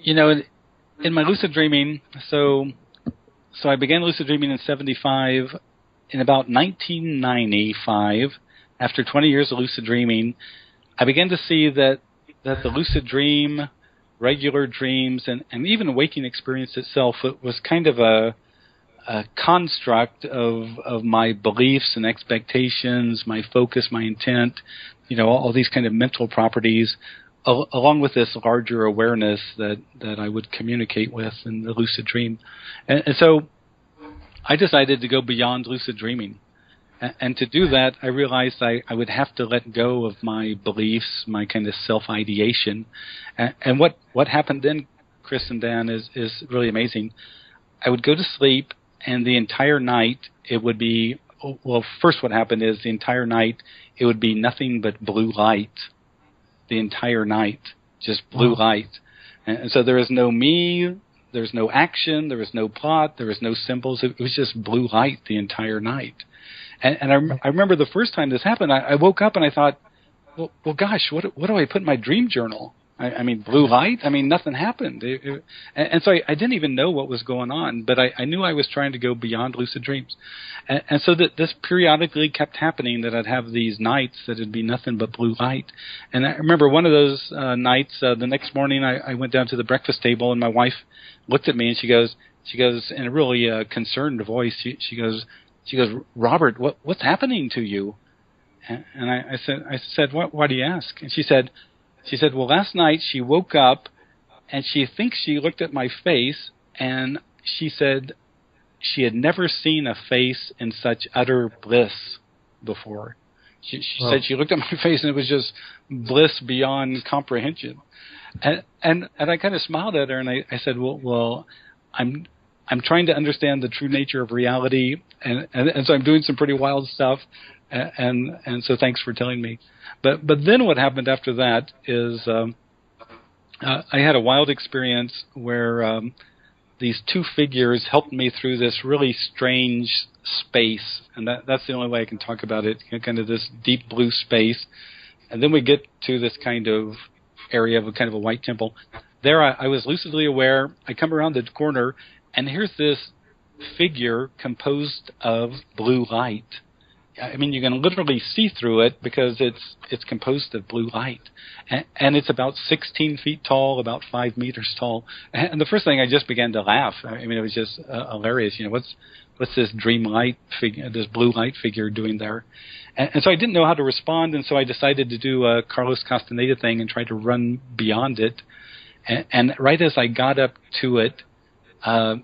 In my lucid dreaming, so I began lucid dreaming in 1975. In about 1995, after 20 years of lucid dreaming, I began to see that the lucid dream, regular dreams, and even waking experience itself was kind of a construct of my beliefs and expectations, my focus, my intent, all these kind of mental properties, along with this larger awareness that I would communicate with in the lucid dream. And so I decided to go beyond lucid dreaming. And to do that, I realized I would have to let go of my beliefs, my kind of self-ideation. And what happened then, Chris and Dan, is really amazing. I would go to sleep, and the entire night it would be, well, first what happened is the entire night it would be nothing but blue light. The entire night, just blue light. And so there is no me, there's no action, there was no plot, there was no symbols. It was just blue light the entire night. And I remember the first time this happened, I woke up and I thought, well gosh, what do I put in my dream journal? I mean, blue light? I mean, nothing happened. And so I didn't even know what was going on, but I knew I was trying to go beyond lucid dreams. And so that this periodically kept happening, that I'd have these nights that it'd be nothing but blue light. And I remember one of those nights, the next morning I went down to the breakfast table, and my wife looked at me and she goes in a really concerned voice, she goes, Robert, what's happening to you? And I said, why do you ask? And she said, well, last night she woke up and she thinks she looked at my face, and she said she had never seen a face in such utter bliss before. She said she looked at my face and it was just bliss beyond comprehension. And I kind of smiled at her and I said, well, I'm trying to understand the true nature of reality, and so I'm doing some pretty wild stuff, and so thanks for telling me. But then what happened after that is I had a wild experience where these two figures helped me through this really strange space, and that's the only way I can talk about it, kind of this deep blue space. And then we get to this kind of area of a kind of a white temple. There I was lucidly aware. I come around the corner, and here's this figure composed of blue light. I mean, you can literally see through it because it's composed of blue light. And it's about 16 feet tall, about 5 meters tall. And the first thing, I just began to laugh. I mean, it was just hilarious. You know, what's this dream light figure, this blue light figure doing there? And so I didn't know how to respond, and so I decided to do a Carlos Castaneda thing and try to run beyond it. And right as I got up to it, there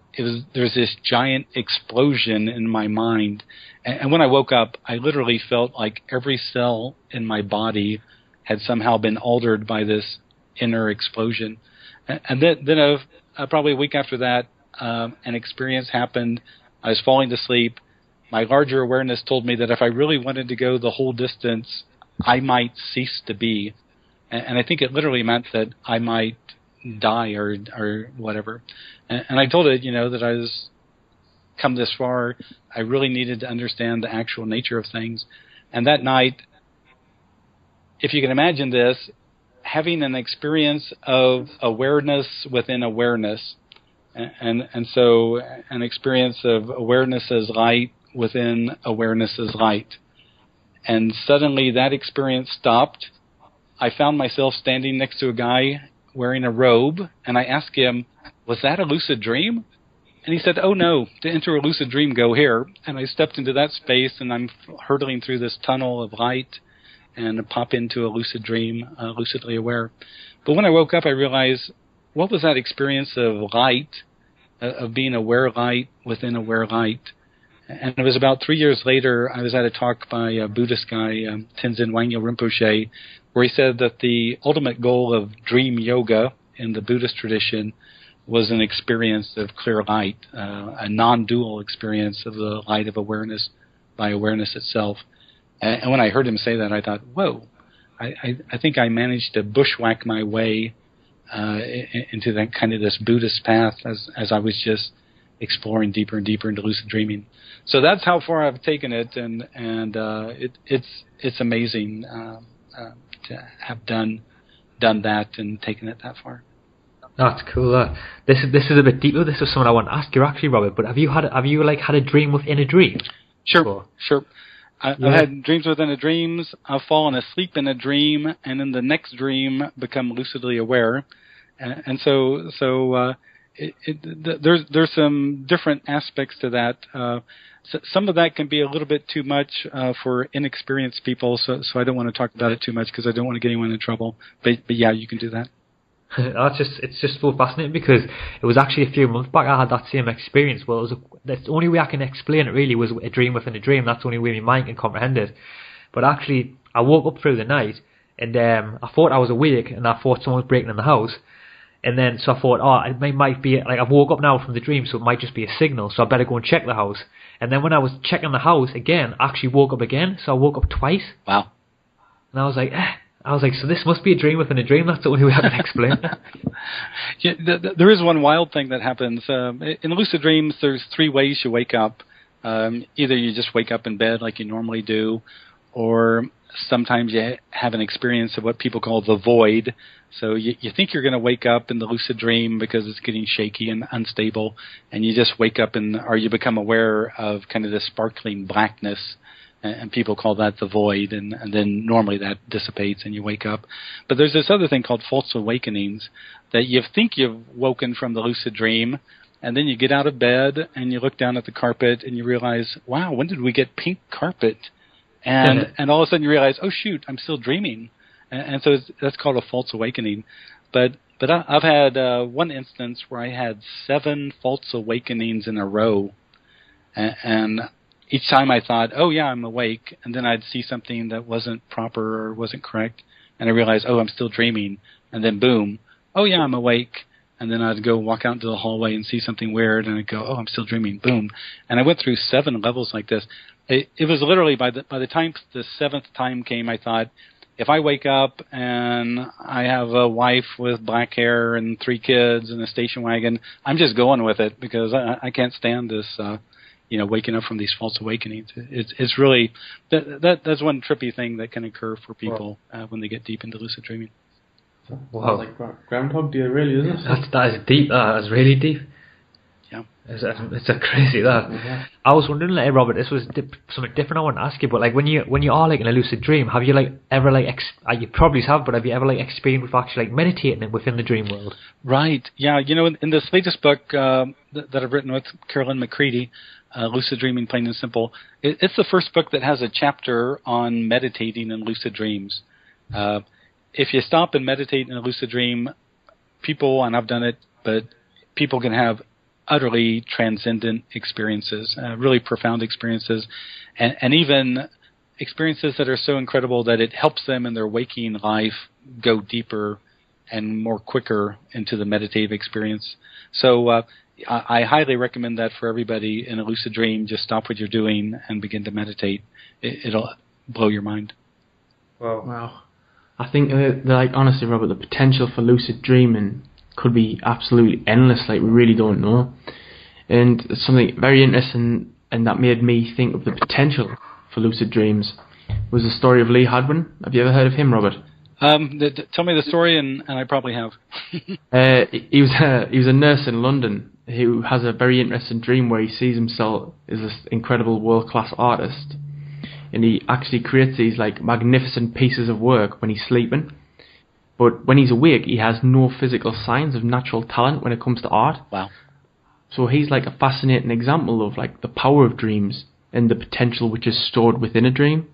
was this giant explosion in my mind. And when I woke up, I literally felt like every cell in my body had somehow been altered by this inner explosion. And then probably a week after that, an experience happened. I was falling to sleep. My larger awareness told me that if I really wanted to go the whole distance, I might cease to be. And I think it literally meant that I might die or whatever. And I told it, that I was come this far. I really needed to understand the actual nature of things. And that night, if you can imagine this, having an experience of awareness within awareness, and so an experience of awareness as light within awareness as light. And suddenly that experience stopped. I found myself standing next to a guy wearing a robe, and I asked him, was that a lucid dream? And he said, oh no, to enter a lucid dream, go here. And I stepped into that space, and I'm hurtling through this tunnel of light and pop into a lucid dream, lucidly aware. But when I woke up, I realized, what was that experience of light, of being aware light within aware light? And it was about 3 years later, I was at a talk by a Buddhist guy, Tenzin Wangyal Rinpoche, where he said that the ultimate goal of dream yoga in the Buddhist tradition was an experience of clear light, a non-dual experience of the light of awareness by awareness itself. And when I heard him say that, I thought, whoa, I think I managed to bushwhack my way into that kind of this Buddhist path as I was just exploring deeper and deeper into lucid dreaming. So that's how far I've taken it, and it's amazing to have done that and taken it that far. That's cool. This is a bit deeper. This is something I want to ask you actually, Robert. But have you had a dream within a dream? Sure. I've had dreams within a dreams. I've fallen asleep in a dream, and in the next dream become lucidly aware. And so there's some different aspects to that. So some of that can be a little bit too much for inexperienced people, so I don't want to talk about it too much because I don't want to get anyone in trouble. But yeah, you can do that. It's just so fascinating because it was actually a few months back I had that same experience. Well, that's the only way I can explain it really was a dream within a dream. That's the only way my mind can comprehend it. But actually, I woke up through the night and I thought I was awake and I thought someone was breaking in the house. And then so I thought, it might be like I've woke up now from the dream, so it might just be a signal. So I better go and check the house. And then when I was checking the house again, I actually woke up again. So I woke up twice. Wow. And I was like, so this must be a dream within a dream. That's the only way I can explain it. Yeah, there is one wild thing that happens. In lucid dreams, there's 3 ways you wake up. Either you just wake up in bed like you normally do, or sometimes you have an experience of what people call the void. So you think you're going to wake up in the lucid dream because it's getting shaky and unstable, and you just wake up or you become aware of kind of this sparkling blackness. And people call that the void, and then normally that dissipates and you wake up. But there's this other thing called false awakenings, that you think you've woken from the lucid dream, and then you get out of bed and you look down at the carpet and you realize, wow, when did we get pink carpet? And all of a sudden you realize, oh shoot, I'm still dreaming. And so that's called a false awakening. But I've had one instance where I had 7 false awakenings in a row, and each time I thought, oh yeah, I'm awake, and then I'd see something that wasn't proper or wasn't correct, and I realized, oh, I'm still dreaming, and then boom, oh yeah, I'm awake, and then I'd go walk out into the hallway and see something weird, and I'd go, oh, I'm still dreaming, boom, and I went through 7 levels like this. It was literally by the time the 7th time came, I thought, if I wake up and I have a wife with black hair and 3 kids and a station wagon, I'm just going with it because I can't stand this, waking up from these false awakenings. It's really that's one trippy thing that can occur for people when they get deep into lucid dreaming. Wow, like Groundhog Day, really, isn't it? That is deep. That is really deep. Yeah, it's a crazy that. Yeah. I was wondering, like, Robert, this was something different I want to ask you, but like when you are like in a lucid dream, have you like ever like you probably have, but have you ever like experienced with actually like meditating within the dream world? Right. Yeah. In this latest book that I've written with Carolyn McCready, Lucid Dreaming, Plain and Simple, it's the first book that has a chapter on meditating in lucid dreams. If you stop and meditate in a lucid dream, people, and I've done it, but people can have utterly transcendent experiences, really profound experiences, and even experiences that are so incredible that it helps them in their waking life go deeper and more quicker into the meditative experience. So I highly recommend that for everybody in a lucid dream. Just stop what you're doing and begin to meditate. It'll blow your mind. Wow. I think, honestly, Robert, the potential for lucid dreaming could be absolutely endless. Like, we really don't know. And something very interesting, and that made me think of the potential for lucid dreams, was the story of Lee Hadwin. Have you ever heard of him, Robert? Tell me the story, and I probably have. He was a nurse in London who has a very interesting dream where he sees himself as this incredible world-class artist, and he actually creates these like magnificent pieces of work when he's sleeping. But when he's awake, he has no physical signs of natural talent when it comes to art. Wow. So he's like a fascinating example of like the power of dreams and the potential which is stored within a dream.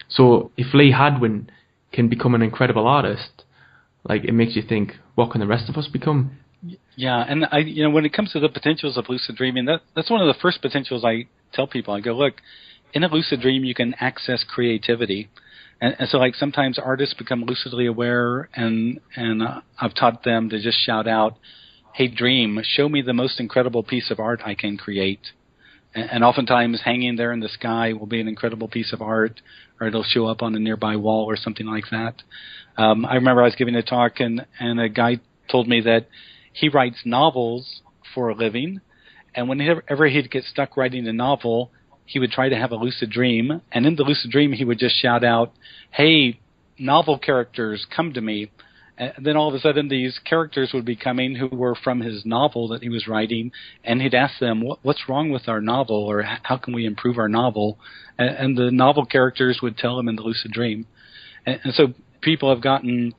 So if Lee Hadwin can become an incredible artist, like, it makes you think, what can the rest of us become? Yeah, and when it comes to the potentials of lucid dreaming, that's one of the first potentials I tell people. I go, look, in a lucid dream you can access creativity. And so, like, sometimes artists become lucidly aware, and I've taught them to just shout out, hey, dream, show me the most incredible piece of art I can create. And oftentimes hanging there in the sky will be an incredible piece of art, or it'll show up on a nearby wall or something like that. I remember I was giving a talk, and a guy told me that he writes novels for a living, and whenever he'd get stuck writing a novel, he would try to have a lucid dream, and in the lucid dream he would just shout out, hey, novel characters, come to me. And then all of a sudden these characters would be coming who were from his novel that he was writing, and he'd ask them, what's wrong with our novel, or how can we improve our novel? And the novel characters would tell him in the lucid dream. And so people have gotten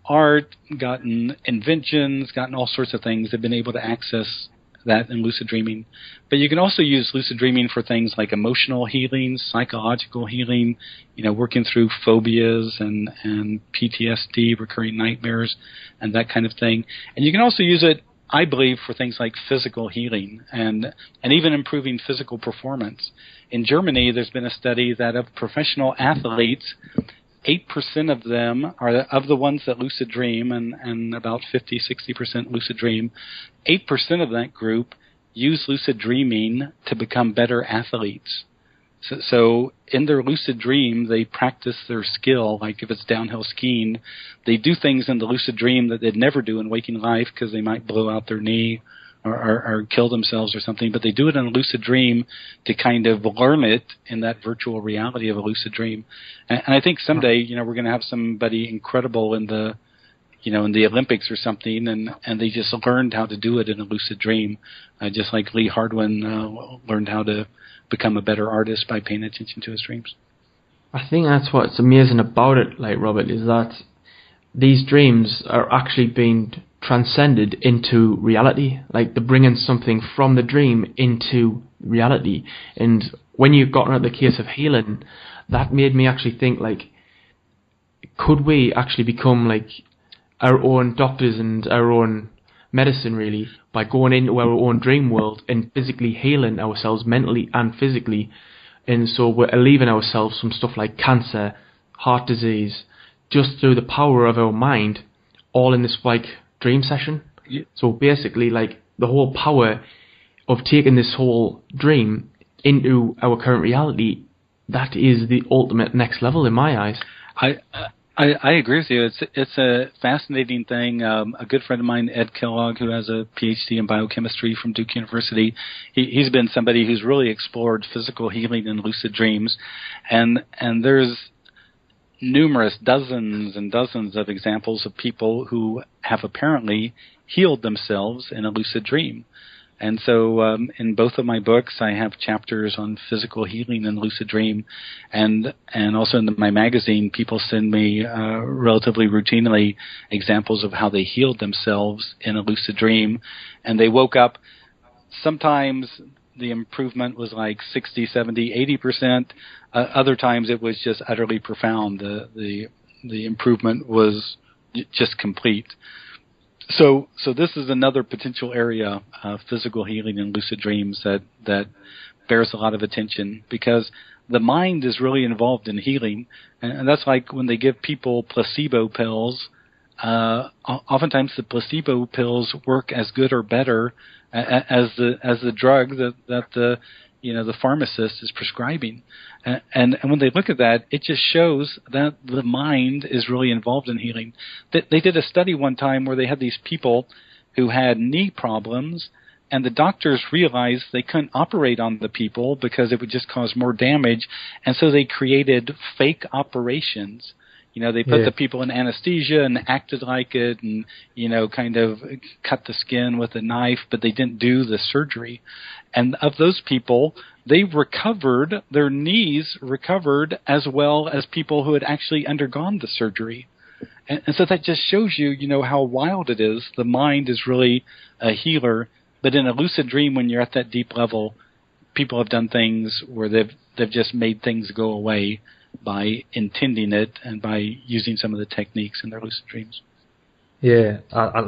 art, gotten inventions, gotten all sorts of things. They've been able to access that in lucid dreaming. But you can also use lucid dreaming for things like emotional healing, psychological healing, working through phobias and PTSD, recurring nightmares, and that kind of thing. And you can also use it, I believe, for things like physical healing and even improving physical performance. In Germany, there's been a study that of professional athletes, 8% of them are of the ones that lucid dream, and about 50-60% lucid dream. 8% of that group use lucid dreaming to become better athletes. So in their lucid dream, they practice their skill. Like if it's downhill skiing, they do things in the lucid dream that they'd never do in waking life because they might blow out their knee or kill themselves or something, but they do it in a lucid dream to kind of learn it in that virtual reality of a lucid dream. And I think someday, we're going to have somebody incredible in the Olympics or something, and they just learned how to do it in a lucid dream, just like Lee Hadwin learned how to become a better artist by paying attention to his dreams. I think that's what's amazing about it, like, Robert, is that these dreams are actually being transcended into reality. Like, they're bringing something from the dream into reality. And when you got into the case of healing, that made me actually think, like, could we actually become like our own doctors and our own medicine, really, by going into our own dream world and physically healing ourselves mentally and physically And so we're alleviating ourselves from stuff like cancer, heart disease, just through the power of our mind, all in this like dream session. Yeah. So basically, like the whole power of taking this whole dream into our current reality, that is the ultimate next level in my eyes. I agree with you. It's a fascinating thing. A good friend of mine, Ed Kellogg, who has a PhD in biochemistry from Duke University, he's been somebody who's really explored physical healing and lucid dreams, and there's numerous dozens and dozens of examples of people who have apparently healed themselves in a lucid dream. And so in both of my books, I have chapters on physical healing and lucid dream. And also in my magazine, people send me relatively routinely examples of how they healed themselves in a lucid dream. And they woke up. Sometimes the improvement was like 60, 70, 80%. Other times it was just utterly profound. The improvement was just complete. So this is another potential area of physical healing and lucid dreams that bears a lot of attention, because the mind is really involved in healing, and that's like when they give people placebo pills. Oftentimes the placebo pills work as good or better as the drug that the pharmacist is prescribing. And when they look at that, it just shows that the mind is really involved in healing. They did a study one time where they had these people who had knee problems, and the doctors realized they couldn't operate on the people because it would just cause more damage, and so they created fake operations. They put the people in anesthesia and acted like it and, kind of cut the skin with a knife, but they didn't do the surgery. And of those people, they recovered, their knees recovered as well as people who had actually undergone the surgery. And so that just shows you, how wild it is. The mind is really a healer. But in a lucid dream, when you're at that deep level, people have done things where they've just made things go away by intending it and by using some of the techniques in their lucid dreams. Yeah,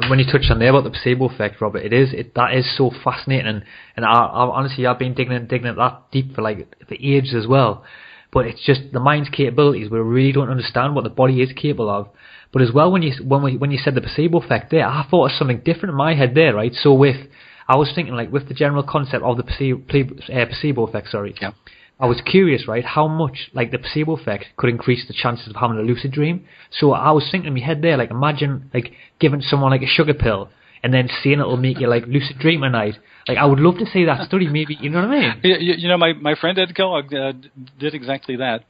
when you touched on there about the placebo effect, Robert, that is so fascinating, and I honestly I've been digging that deep for ages as well. But it's just the mind's capabilities. We really don't understand what the body is capable of. But as well, when you said the placebo effect there, I thought of something different in my head there, right? So I was thinking with the general concept of the placebo effect. Sorry. Yeah. I was curious, right, how much the placebo effect could increase the chances of having a lucid dream. So I was thinking in my head there, imagine giving someone a sugar pill and then seeing it'll make you lucid dream at night. I would love to see that study, maybe. You know what I mean? My friend Ed Kellogg did exactly that.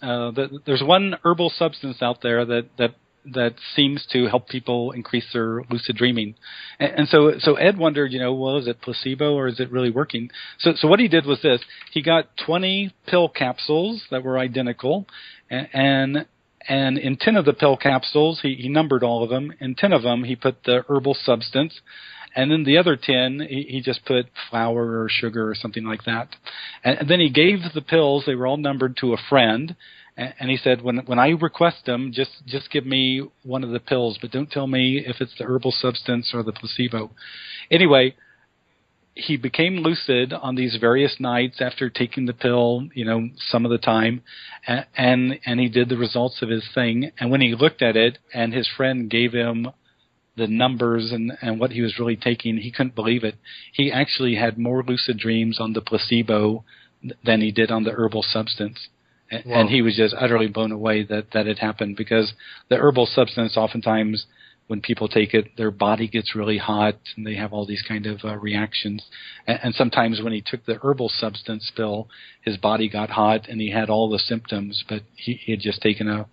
There's one herbal substance out there that seems to help people increase their lucid dreaming. And so Ed wondered, is it placebo or is it really working? So what he did was this. He got 20 pill capsules that were identical, and in 10 of the pill capsules, he numbered all of them. In 10 of them, he put the herbal substance, and then the other 10, he just put flour or sugar or something like that. And then he gave the pills, they were all numbered, to a friend. And he said, when I request them, just give me one of the pills, but don't tell me if it's the herbal substance or the placebo. Anyway, he became lucid on these various nights after taking the pill, some of the time, and he did the results of his thing. And when he looked at it and his friend gave him the numbers and what he was really taking, he couldn't believe it. He actually had more lucid dreams on the placebo than he did on the herbal substance. Wow. And he was just utterly blown away that it happened, because the herbal substance, oftentimes when people take it, their body gets really hot and they have all these kind of reactions. And sometimes when he took the herbal substance pill, his body got hot and he had all the symptoms, but he had just taken a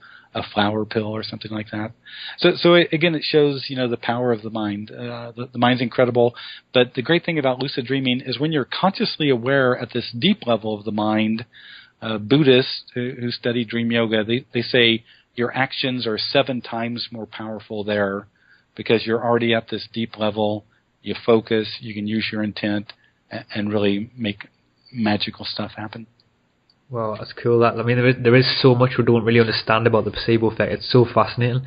flour pill or something like that. So again, it shows, the power of the mind. The mind's incredible. But the great thing about lucid dreaming is when you're consciously aware at this deep level of the mind, Buddhists who study dream yoga, they say your actions are 7 times more powerful there, because you're already at this deep level. You focus, you can use your intent, and really make magical stuff happen. Well, that's cool. There is so much we don't really understand about the placebo effect. It's so fascinating.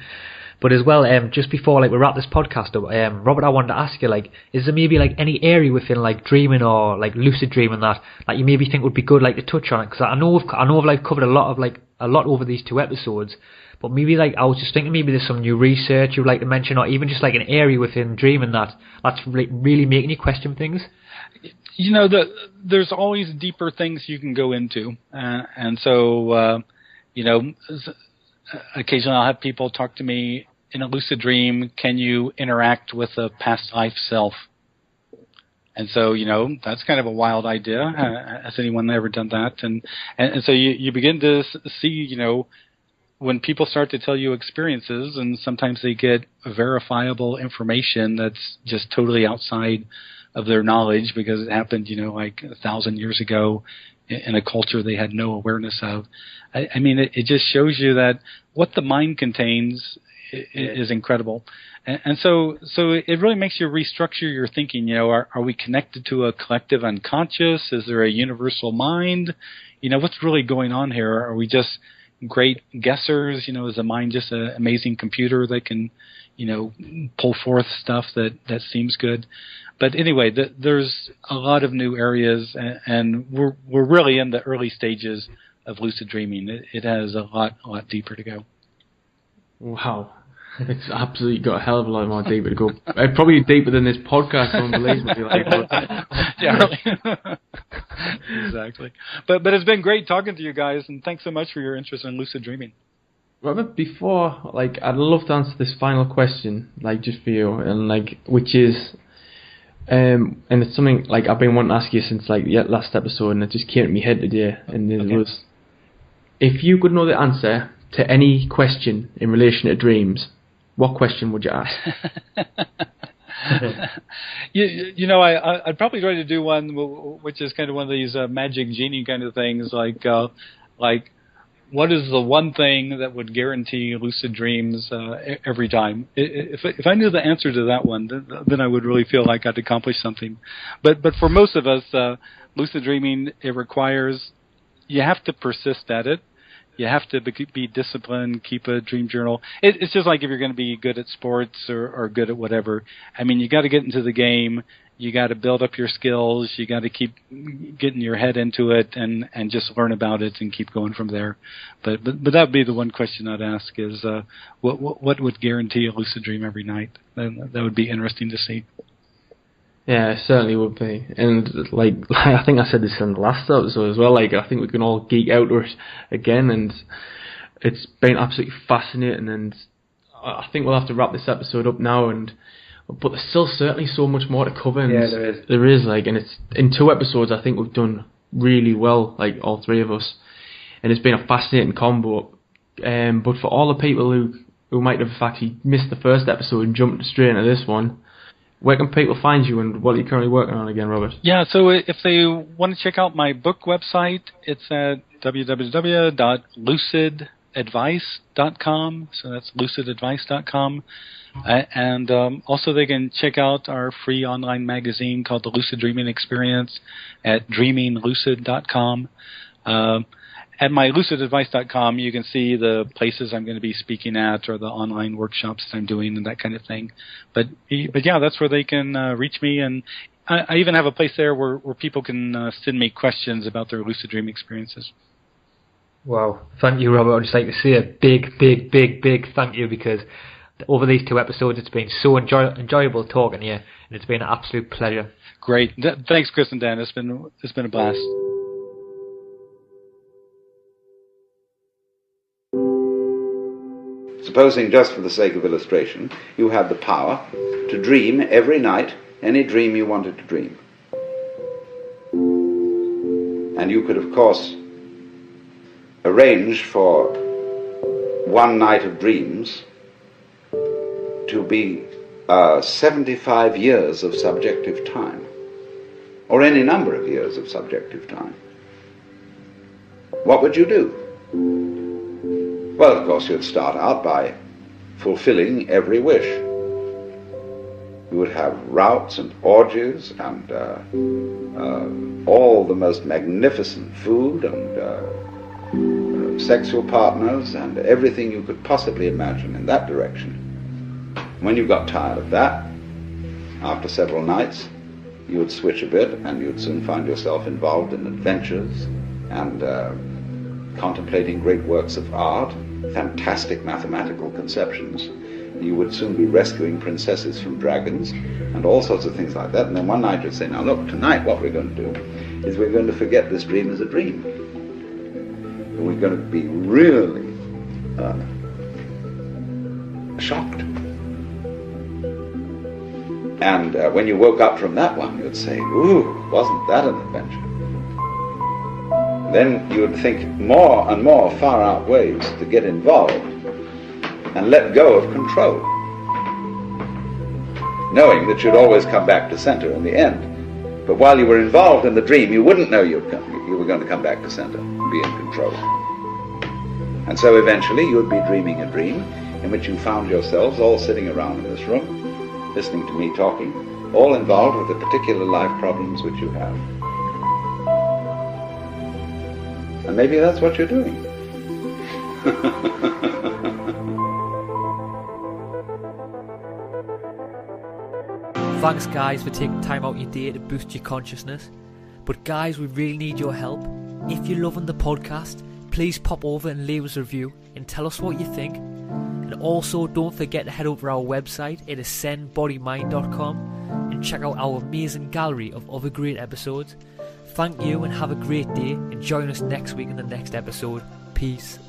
But as well, just before like we wrap this podcast up, Robert, I wanted to ask you, like, is there maybe like any area within like dreaming or like lucid dreaming that like you maybe think would be good like to touch on it? Because I know I've like covered a lot over these 2 episodes, but maybe like I was just thinking maybe there's some new research you'd like to mention, or even just like an area within dreaming that's really making you question things. You know, there's always deeper things you can go into, and so you know, occasionally I'll have people talk to me in a lucid dream. Can you interact with a past life self? And so, you know, that's kind of a wild idea. Has anyone ever done that? And so you begin to see, you know, when people start to tell you experiences, and sometimes they get verifiable information that's just totally outside of their knowledge because it happened, you know, like 1,000 years ago in a culture they had no awareness of. I mean, it just shows you that what the mind contains is incredible. And so it really makes you restructure your thinking. You know, are we connected to a collective unconscious? Is there a universal mind? You know, what's really going on here? Are we just great guessers? You know, is the mind just an amazing computer that can, you know, pull forth stuff that seems good? But anyway, there's a lot of new areas, and we're really in the early stages of lucid dreaming. It has a lot deeper to go. Wow. It's absolutely got a hell of a lot more deeper to go. Probably deeper than this podcast, unbelievably. Yeah, really. Exactly. But it's been great talking to you guys, and thanks so much for your interest in lucid dreaming. Robert, before, like, I'd love to answer this final question, like, just for you, and like, which is, and it's something like I've been wanting to ask you since like the last episode, and it just came to my head today, and it was, if you could know the answer to any question in relation to dreams, what question would you ask? you know, I'd probably try to do one which is kind of one of these magic genie kind of things, like what is the one thing that would guarantee lucid dreams every time? If I knew the answer to that one, then I would really feel like I'd accomplished something. But for most of us, lucid dreaming, it requires, you have to persist at it. You have to be disciplined, keep a dream journal. It's just like if you're going to be good at sports or good at whatever. I mean, you got to get into the game. You got to build up your skills. You got to keep getting your head into it and just learn about it and keep going from there. But that would be the one question I'd ask is what would guarantee a lucid dream every night? That would be interesting to see. Yeah, it certainly would be. And like I think I said this in the last episode as well, like I think we can all geek out to it again, and it's been absolutely fascinating, and I think we'll have to wrap this episode up now, but there's still certainly so much more to cover. And yeah, there is, like, and it's in 2 episodes I think we've done really well, like all 3 of us, and it's been a fascinating combo. But for all the people who might have actually missed the first episode and jumped straight into this one, where can people find you, and what are you currently working on again, Robert? Yeah, so if they want to check out my book website, it's at www.lucidadvice.com. So that's lucidadvice.com. And also they can check out our free online magazine called The Lucid Dreaming Experience at dreaminglucid.com. At my lucidadvice.com, you can see the places I'm going to be speaking at or the online workshops that I'm doing and that kind of thing. But yeah, that's where they can reach me. And I even have a place there where people can send me questions about their lucid dream experiences. Wow. Thank you, Robert. I'd just like to say a big thank you, because over these 2 episodes it's been so enjoyable talking to you, and it's been an absolute pleasure. Great. Thanks, Chris and Dan. It's been a blast. Supposing, just for the sake of illustration, you had the power to dream every night any dream you wanted to dream. And you could, of course, arrange for one night of dreams to be 75 years of subjective time, or any number of years of subjective time. What would you do? Well, of course, you'd start out by fulfilling every wish. You would have routs and orgies and all the most magnificent food and sexual partners and everything you could possibly imagine in that direction. When you got tired of that, after several nights, you would switch a bit and you'd soon find yourself involved in adventures and contemplating great works of art, fantastic mathematical conceptions. You would soon be rescuing princesses from dragons and all sorts of things like that. And then one night you'd say, now look, tonight what we're going to do is we're going to forget this dream as a dream. And we're going to be really shocked. And when you woke up from that one, you'd say, ooh, wasn't that an adventure? Then you would think more and more far out ways to get involved and let go of control, knowing that you'd always come back to center in the end. But while you were involved in the dream, you wouldn't know you were going to come back to center and be in control. And so eventually you would be dreaming a dream in which you found yourselves all sitting around in this room, listening to me talking, all involved with the particular life problems which you have. And maybe that's what you're doing. Thanks guys for taking time out your day to boost your consciousness. But guys, we really need your help. If you're loving the podcast, please pop over and leave us a review and tell us what you think. And also don't forget to head over to our website at ascendbodymind.com and check out our amazing gallery of other great episodes. Thank you and have a great day, and join us next week in the next episode. Peace.